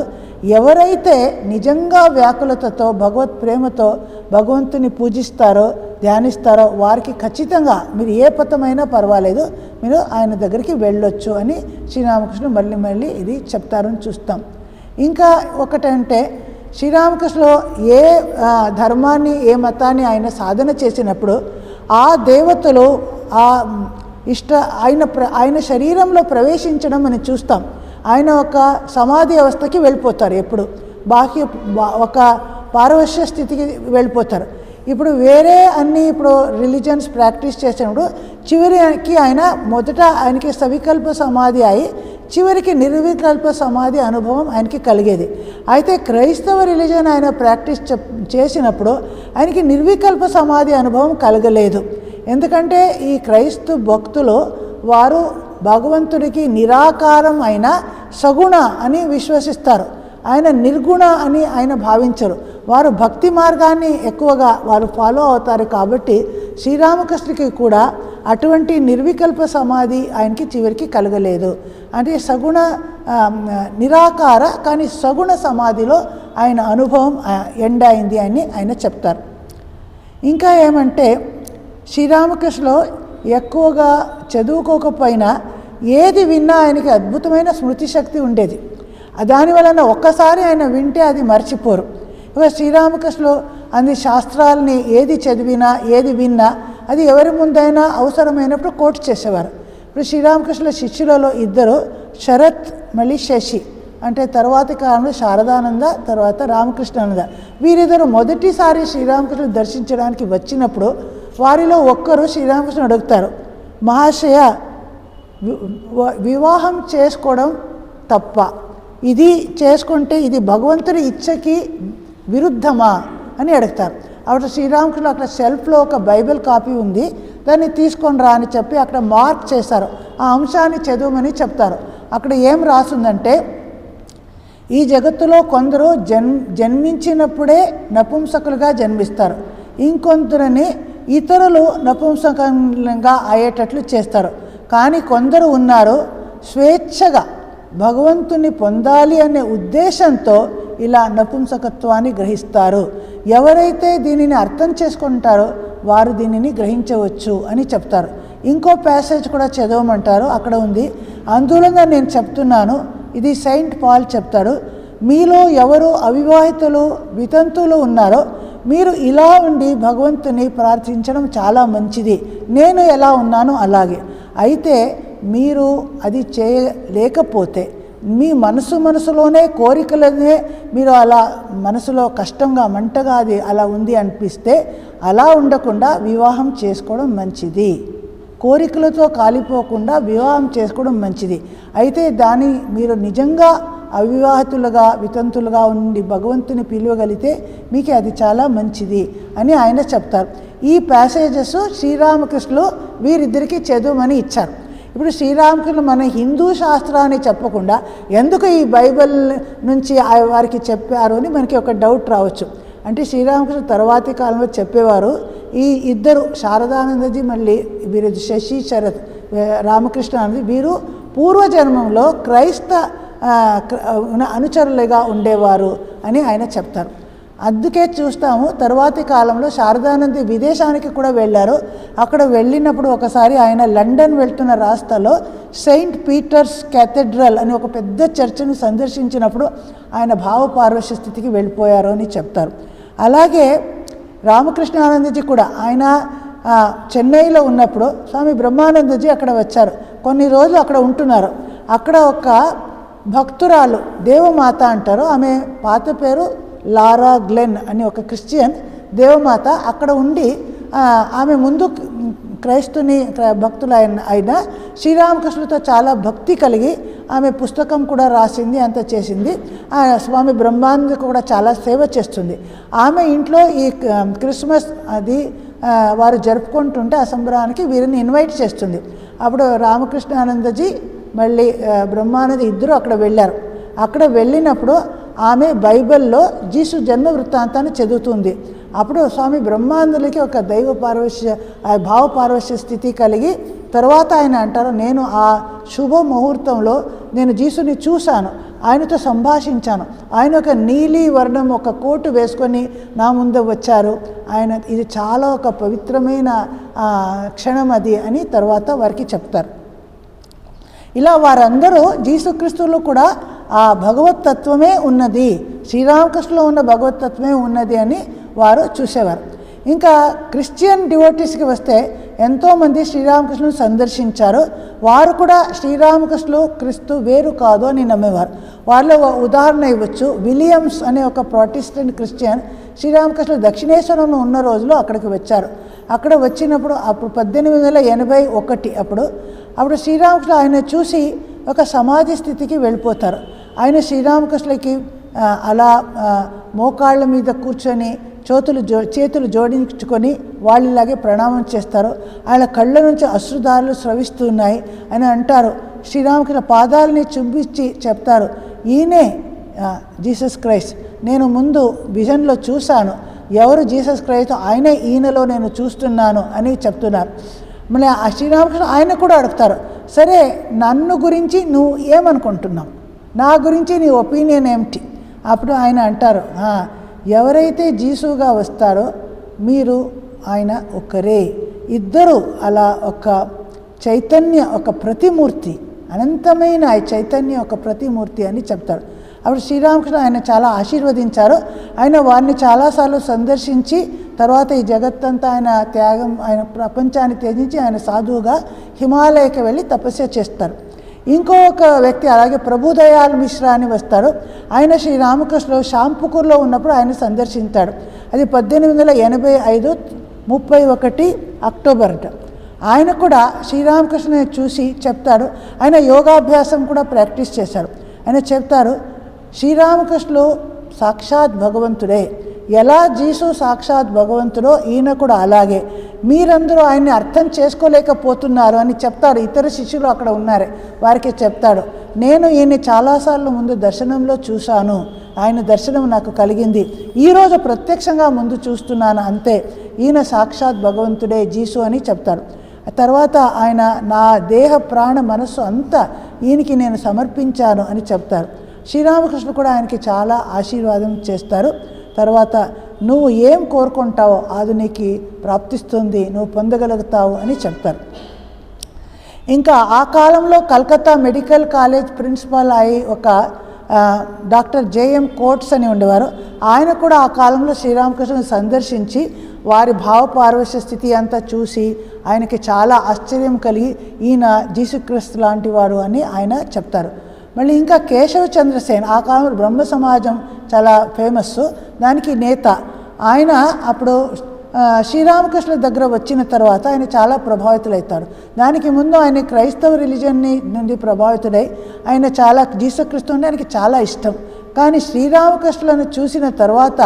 ఎవరైతే నిజంగా వ్యాకులతతో భగవత్ ప్రేమతో భగవంతుని పూజిస్తారో ధ్యానిస్తారో వారికి ఖచ్చితంగా మీరు ఏ పథమైనా పర్వాలేదు, మీరు ఆయన దగ్గరికి వెళ్ళొచ్చు అని శ్రీరామకృష్ణుడు మళ్ళీ మళ్ళీ ఇది చెప్తారని చూస్తాం. ఇంకా ఒకటంటే శ్రీరామకృష్ణులు ఏ ధర్మాన్ని ఏ మతాన్ని ఆయన సాధన చేసినప్పుడు ఆ దేవతలు ఆయన శరీరంలో ప్రవేశించడం మనం చూస్తాం. ఆయన ఒక సమాధి అవస్థకి వెళ్ళిపోతారు, ఎప్పుడు ఒక పారవశ్య స్థితికి వెళ్ళిపోతారు. ఇప్పుడు వేరే ఇప్పుడు రిలీజన్స్ ప్రాక్టీస్ చేసినప్పుడు చివరికి ఆయన మొదట ఆయనకి సవికల్ప సమాధి అయి చివరికి నిర్వికల్ప సమాధి అనుభవం ఆయనకి కలిగేది. అయితే క్రైస్తవ రిలీజన్ ఆయన ప్రాక్టీస్ చేసినప్పుడు ఆయనకి నిర్వికల్ప సమాధి అనుభవం కలగలేదు. ఎందుకంటే ఈ క్రైస్తవ భక్తులు వారు భగవంతుడికి నిరాకారం అయిన సగుణ అని విశ్వసిస్తారు, ఆయన నిర్గుణ అని ఆయన భావించరు. వారు భక్తి మార్గాన్ని ఎక్కువగా వారు ఫాలో అవుతారు. కాబట్టి శ్రీరామకృష్ణుడికి కూడా అటువంటి నిర్వికల్ప సమాధి ఆయనకి చివరికి కలగలేదు. అంటే సగుణ నిరాకార కానీ సగుణ సమాధిలో ఆయన అనుభవం ఎండ్ అయింది అని ఆయన చెప్తారు. ఇంకా ఏమంటే శ్రీరామకృష్ణులు ఎక్కువగా చదువుకోకపోయినా ఏది విన్నా ఆయనకి అద్భుతమైన స్మృతి శక్తి ఉండేది. దానివలన ఒక్కసారి ఆయన వింటే అది మర్చిపోరు. ఇక శ్రీరామకృష్ణులు అన్ని శాస్త్రాలని ఏది చదివినా ఏది విన్నా అది ఎవరి ముందైనా అవసరమైనప్పుడు కోట్ చేసేవారు. ఇప్పుడు శ్రీరామకృష్ణుల శిష్యులలో ఇద్దరు, శరత్ మళ్ళీ శశి, అంటే తర్వాతి కాలంలో శారదానంద, తర్వాత రామకృష్ణానంద, వీరిద్దరు మొదటిసారి శ్రీరామకృష్ణులు దర్శించడానికి వచ్చినప్పుడు వారిలో ఒక్కరు శ్రీరామకృష్ణుడు అడుగుతారు, మహాశయ వివాహం చేసుకోవడం తప్ప, ఇది చేసుకుంటే ఇది భగవంతుడి ఇచ్చకి విరుద్ధమా అని అడుగుతారు. అప్పుడు శ్రీరామకృష్ణులు అక్కడ షెల్ఫ్లో ఒక బైబిల్ కాపీ ఉంది, దాన్ని తీసుకొని రా అని చెప్పి అక్కడ మార్క్ చేశారు. ఆ అంశాన్ని చదవమని చెప్తారు. అక్కడ ఏం రాసిందంటే, ఈ జగత్తులో కొందరు జన్మించినప్పుడే నపుంసకులుగా జన్మిస్తారు, ఇంకొందరిని ఇతరులు నపుంసకంగా అయ్యేటట్లు చేస్తారు. కానీ కొందరు ఉన్నారు స్వేచ్ఛగా భగవంతుని పొందాలి అనే ఉద్దేశంతో ఇలా నపుంసకత్వాన్ని గ్రహిస్తారు. ఎవరైతే దీనిని అర్థం చేసుకుంటారో వారు దీనిని గ్రహించవచ్చు అని చెప్తారు. ఇంకో ప్యాసేజ్ కూడా చదవమంటారు, అక్కడ ఉంది. అందువలన నేను చెప్తున్నాను, ఇది సెయింట్ పాల్ చెప్తాడు, మీలో ఎవరు అవివాహితులు వితంతువులు ఉన్నారో మీరు ఇలా ఉండి భగవంతుని ప్రార్థించడం చాలా మంచిది. నేను ఎలా ఉన్నానో అలాగే. అయితే మీరు అది చేయలేకపోతే, మీ మనసులోనే కోరికలనే మీరు అలా మనసులో కష్టంగా మంటగా అది అలా ఉంది అనిపిస్తే అలా ఉండకుండా వివాహం చేసుకోవడం మంచిది. కోరికలతో కాలిపోకుండా వివాహం చేసుకోవడం మంచిది. అయితే దాన్ని మీరు నిజంగా అవివాహితులుగా వితంతులుగా ఉండి భగవంతుని పిలవగలిగితే మీకు అది చాలా మంచిది అని ఆయన చెప్తారు. ఈ ప్యాసేజెస్ శ్రీరామకృష్ణులు వీరిద్దరికీ చదువుమని ఇచ్చారు. ఇప్పుడు శ్రీరామకృష్ణులు మన హిందూ శాస్త్రాన్ని చెప్పకుండా ఎందుకు ఈ బైబిల్ నుంచి వారికి చెప్పారు అని మనకి ఒక డౌట్ రావచ్చు. అంటే శ్రీరామకృష్ణ తర్వాతి కాలంలో చెప్పేవారు, ఈ ఇద్దరు శారదానందజీ మళ్ళీ వీరు శశి శరత్ రామకృష్ణ అనేది వీరు పూర్వజన్మంలో క్రైస్త అనుచరులుగా ఉండేవారు అని ఆయన చెప్తారు. అందుకే చూస్తాము తర్వాతి కాలంలో శారదానంది విదేశానికి కూడా వెళ్ళారు. అక్కడ వెళ్ళినప్పుడు ఒకసారి ఆయన లండన్ వెళ్తున్న రాస్తాలో సెయింట్ పీటర్స్ క్యాథెడ్రల్ అని ఒక పెద్ద చర్చిని సందర్శించినప్పుడు ఆయన భావపారవశ్య స్థితికి వెళ్ళిపోయారు అని చెప్తారు. అలాగే రామకృష్ణానందజీ కూడా ఆయన చెన్నైలో ఉన్నప్పుడు స్వామి బ్రహ్మానందజీ అక్కడ వచ్చారు. కొన్ని రోజులు అక్కడ ఉంటున్నారు. అక్కడ ఒక భక్తురాలు దేవమాత అంటారు, ఆమె పాత పేరు లారా గ్లెన్ అని ఒక క్రిస్టియన్ దేవమాత అక్కడ ఉండి ఆమె ముందు క్రైస్తుని భక్తులు అయిన శ్రీరామకృష్ణులతో చాలా భక్తి కలిగి ఆమె పుస్తకం కూడా రాసింది, అంత చేసింది. స్వామి బ్రహ్మానంద కూడా చాలా సేవ చేస్తుంది. ఆమె ఇంట్లో ఈ క్రిస్మస్ అది వారు జరుపుకుంటుంటే ఆ సంబరానికి వీరిని ఇన్వైట్ చేస్తుంది. అప్పుడు రామకృష్ణానందజీ మళ్ళీ బ్రహ్మానంద ఇద్దరు అక్కడ వెళ్ళారు. అక్కడ వెళ్ళినప్పుడు ఆమె బైబిల్లో జీసు జన్మ వృత్తాంతాన్ని చదువుతుంది. అప్పుడు స్వామి బ్రహ్మానందులకి ఒక దైవ పారవశ్య భావ పారవశ్య స్థితి కలిగి తర్వాత ఆయన అంటారు, నేను ఆ శుభ ముహూర్తంలో నేను జీసుని చూశాను, ఆయనతో సంభాషించాను. ఆయన ఒక నీలి వర్ణం ఒక కోటు వేసుకొని నా ముందు వచ్చారు. ఆయన ఇది చాలా ఒక పవిత్రమైన క్షణం అది అని తర్వాత వారికి చెప్తారు. ఇలా వారందరూ జీసుక్రీస్తులో కూడా ఆ భగవతత్వమే ఉన్నది, శ్రీరామకృష్ణులో ఉన్న భగవతత్వమే ఉన్నది అని వారు చూసేవారు. ఇంకా క్రిస్టియన్ డివోటీస్కి వస్తే ఎంతోమంది శ్రీరామకృష్ణుని సందర్శించారు. వారు కూడా శ్రీరామకృష్ణులు క్రీస్తు వేరు కాదు అని నమ్మేవారు. వాళ్ళలో ఉదాహరణ ఇవ్వచ్చు. విలియమ్స్ అనే ఒక ప్రొటెస్టెంట్ క్రిస్టియన్ శ్రీరామకృష్ణులు దక్షిణేశ్వరంలో ఉన్న రోజులు అక్కడికి వచ్చారు. అక్కడ వచ్చినప్పుడు అప్పుడు 1881 అప్పుడు శ్రీరామకృష్ణ ఆయన చూసి ఒక సమాధి స్థితికి వెళ్ళిపోతారు. ఆయన శ్రీరామకృష్ణులకి అలా మోకాళ్ళ మీద కూర్చొని చేతులు జోడించుకొని వాళ్ళలాగే ప్రణామం చేస్తారు. ఆయన కళ్ళ నుంచి అశ్రుధారలు స్రవిస్తున్నాయి అని అంటారు. శ్రీరామకృష్ణ పాదాలని చుంబించి చెప్తారు, ఈయనే జీసస్ క్రైస్ట్, నేను ముందు విజన్లో చూశాను, ఎవరు జీసస్ క్రైస్ట్ ఆయనే ఈయనలో నేను చూస్తున్నాను అని చెప్తున్నారు. మళ్ళీ ఆ శ్రీరామకృష్ణ ఆయన కూడా అడుగుతారు, సరే నన్ను గురించి నువ్వు ఏమనుకుంటున్నావు, నా గురించి నీ ఒపీనియన్ ఏమిటి? అప్పుడు ఆయన అంటారు, ఎవరైతే జీసుగా వస్తారో మీరు ఆయన ఒకరే, ఇద్దరు అలా ఒక చైతన్య ఒక ప్రతిమూర్తి, అనంతమైన చైతన్య ఒక ప్రతిమూర్తి అని చెప్తారు. అప్పుడు శ్రీరామకృష్ణ ఆయన చాలా ఆశీర్వదించారు. ఆయన వారిని చాలాసార్లు సందర్శించి తర్వాత ఈ జగత్తంతా ఆయన త్యాగం, ఆయన ప్రపంచాన్ని త్యజించి ఆయన సాధువుగా హిమాలయకి వెళ్ళి తపస్య చేస్తారు. ఇంకొక వ్యక్తి అలాగే ప్రభుదయాల్ మిశ్రా అని వస్తారు. ఆయన శ్రీరామకృష్ణుడు షాంపుకూర్లో ఉన్నప్పుడు ఆయన సందర్శించాడు. అది 1885 31 అక్టోబర్. ఆయన కూడా శ్రీరామకృష్ణుని చూసి చెప్తాడు, ఆయన యోగాభ్యాసం కూడా ప్రాక్టీస్ చేశారు. ఆయన చెప్తారు, శ్రీరామకృష్ణులు సాక్షాత్ భగవంతుడే, ఎలా జీసు సాక్షాత్ భగవంతుడో ఈయన కూడా అలాగే, మీరందరూ ఆయన్ని అర్థం చేసుకోలేకపోతున్నారు అని చెప్తాడు. ఇతర శిష్యులు అక్కడ ఉన్నారు, వారికి చెప్తాడు, నేను ఈయన్ని చాలాసార్లు ముందు దర్శనంలో చూశాను, ఆయన దర్శనం నాకు కలిగింది, ఈరోజు ప్రత్యక్షంగా ముందు చూస్తున్నాను, అంతే, ఈయన సాక్షాత్ భగవంతుడే జీసు అని చెప్తాడు. తర్వాత ఆయన నా దేహ ప్రాణ మనస్సు అంతా ఈయనకి నేను సమర్పించాను అని చెప్తారు. శ్రీరామకృష్ణుడు కూడా ఆయనకి చాలా ఆశీర్వాదం చేస్తారు. తర్వాత నువ్వు ఏం కోరుకుంటావో అది నీకు ప్రాప్తిస్తుంది, నువ్వు పొందగలుగుతావు అని చెప్తారు. ఇంకా ఆ కాలంలో కలకత్తా మెడికల్ కాలేజ్ ప్రిన్సిపాల్ అయి ఒక డాక్టర్ జేఎం కోట్స్ అని ఉండేవారు. ఆయన కూడా ఆ కాలంలో శ్రీరామకృష్ణుని సందర్శించి వారి భావపారవశ్య స్థితి అంతా చూసి ఆయనకి చాలా ఆశ్చర్యం కలిగి ఈయన జీసుక్రీస్తు లాంటి వారు అని ఆయన చెప్తారు. మళ్ళీ ఇంకా కేశవ చంద్రసేన్, ఆ కాలంలో బ్రహ్మ సమాజం చాలా ఫేమస్, దానికి నేత. ఆయన అప్పుడు శ్రీరామకృష్ణుల దగ్గర వచ్చిన తర్వాత ఆయన చాలా ప్రభావితులవుతారు. దానికి ముందు ఆయన క్రైస్తవ రిలీజన్ని నుండి ప్రభావితుడై ఆయన చాలా జీసక్రీస్తు అంటే ఆయనకి చాలా ఇష్టం. కానీ శ్రీరామకృష్ణులను చూసిన తర్వాత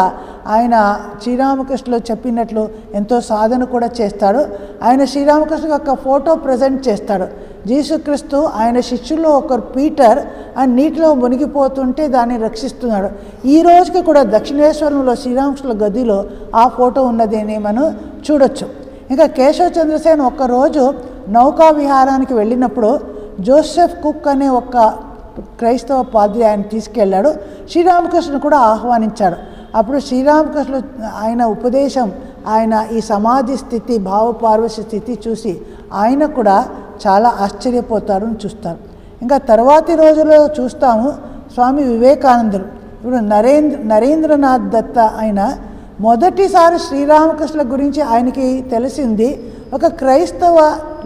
ఆయన శ్రీరామకృష్ణులు చెప్పినట్లు ఎంతో సాధన కూడా చేస్తాడు. ఆయన శ్రీరామకృష్ణ యొక్క ఫోటో ప్రజెంట్ చేస్తాడు. జీసుక్రీస్తు ఆయన శిష్యుల్లో ఒకరు పీటర్ ఆ నీటిలో మునిగిపోతుంటే దాన్ని రక్షిస్తున్నాడు. ఈ రోజుకి కూడా దక్షిణేశ్వరంలో శ్రీరామకృష్ణుల గదిలో ఆ ఫోటో ఉన్నదని మనం చూడొచ్చు. ఇంకా కేశవ చంద్రసేన్ ఒక్కరోజు నౌకా విహారానికి వెళ్ళినప్పుడు జోసెఫ్ కుక్ అనే ఒక క్రైస్తవ పాద్రి ఆయన తీసుకెళ్ళాడు. శ్రీరామకృష్ణుడు కూడా ఆహ్వానించాడు. అప్పుడు శ్రీరామకృష్ణుడు ఆయన ఉపదేశం, ఆయన ఈ సమాధి స్థితి, భావపారవశ్య స్థితి చూసి ఆయన కూడా చాలా ఆశ్చర్యపోతారు అని చూస్తారు. ఇంకా తర్వాతి రోజుల్లో చూస్తాము స్వామి వివేకానందుడు. ఇప్పుడు నరేంద్రనాథ్ దత్త ఆయన మొదటిసారి శ్రీరామకృష్ణుల గురించి ఆయనకి తెలిసింది ఒక క్రైస్తవ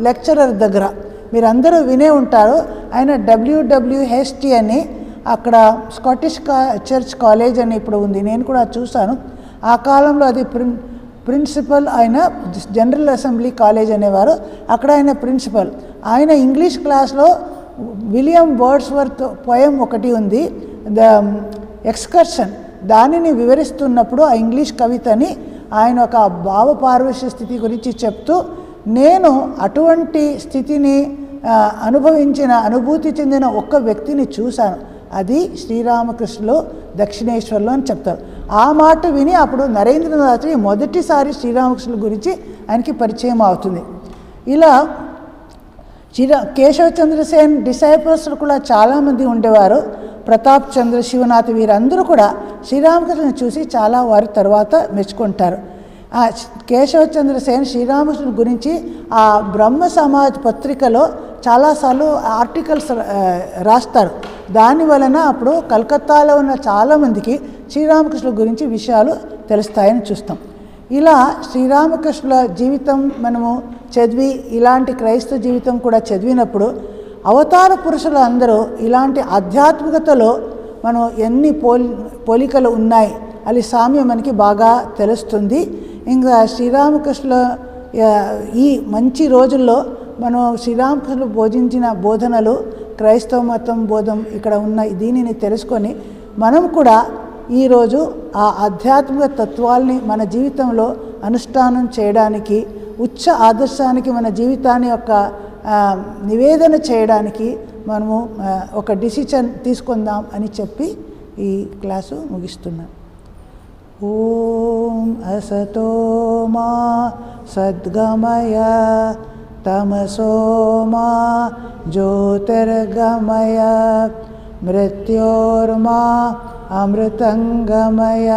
లెక్చరర్ దగ్గర. మీరందరూ వినే ఉంటారు. ఆయన WWHT అని అక్కడ స్కాటిష్ చర్చ్ కాలేజ్ అని ఇప్పుడు ఉంది, నేను కూడా చూశాను. ఆ కాలంలో అది ప్రిన్సిపల్, ఆయన జనరల్ అసెంబ్లీ కాలేజ్ అనేవారు, అక్కడ ఆయన ప్రిన్సిపల్. ఆయన ఇంగ్లీష్ క్లాస్లో విలియం వర్డ్స్వర్త్ పోయం ఒకటి ఉంది, ద ఎక్స్కర్షన్, దానిని వివరిస్తున్నప్పుడు ఆ ఇంగ్లీష్ కవితని ఆయన ఒక భావపారవశ్య స్థితి గురించి చెప్తూ, నేను అటువంటి స్థితిని అనుభూతి చెందిన ఒక్క వ్యక్తిని చూశాను, అది శ్రీరామకృష్ణులు దక్షిణేశ్వర్లో అని చెప్తారు. ఆ మాట విని అప్పుడు నరేంద్రనాథ్ మొదటిసారి శ్రీరామకృష్ణుల గురించి ఆయనకి పరిచయం అవుతుంది. ఇలా కేశవ చంద్రసేన్ డిసైపుల్స్ కూడా చాలామంది ఉండేవారు. ప్రతాప్ చంద్ర, శివనాథ్, వీరందరూ కూడా శ్రీరామకృష్ణుని చూసి చాలా వారి తర్వాత మెచ్చుకుంటారు. కేశవ చంద్రసేన్ శ్రీరామకృష్ణుని గురించి ఆ బ్రహ్మ సమాజ్ పత్రికలో చాలాసార్లు ఆర్టికల్స్ రాస్తారు. దాని వలన అప్పుడు కలకత్తాలో ఉన్న చాలామందికి శ్రీరామకృష్ణుల గురించి విషయాలు తెలుస్తాయని చూస్తాం. ఇలా శ్రీరామకృష్ణుల జీవితం మనము చదివి, ఇలాంటి క్రైస్తవ జీవితం కూడా చదివినప్పుడు అవతార పురుషులు అందరూ ఇలాంటి ఆధ్యాత్మికతలో మనం ఎన్ని పోలికలు ఉన్నాయి అది సామ్యం మనకి బాగా తెలుస్తుంది. ఇంకా శ్రీరామకృష్ణుల ఈ మంచి రోజుల్లో మనం శ్రీరామకృష్ణులు బోధించిన బోధనలు, క్రైస్తవ మతం బోధం ఇక్కడ ఉన్న దీనిని తెలుసుకొని మనం కూడా ఈరోజు ఆ ఆధ్యాత్మిక తత్వాల్ని మన జీవితంలో అనుష్ఠానం చేయడానికి, ఉచ్చ ఆదర్శానికి మన జీవితాన్ని యొక్క నివేదన చేయడానికి మనము ఒక డిసిషన్ తీసుకుందాం అని చెప్పి ఈ క్లాసు ముగిస్తున్నాను. ఓం అసతో మా సద్గమయ తమసో మా జ్యోతిర్గమయ మృత్యోర్మా అమృతంగమయ.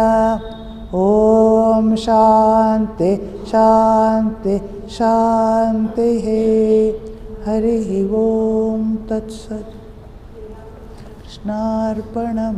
ఓం శాంతి శాంతి శాంతి. హరి ఓం తత్సత్. కృష్ణార్పణమస్తు.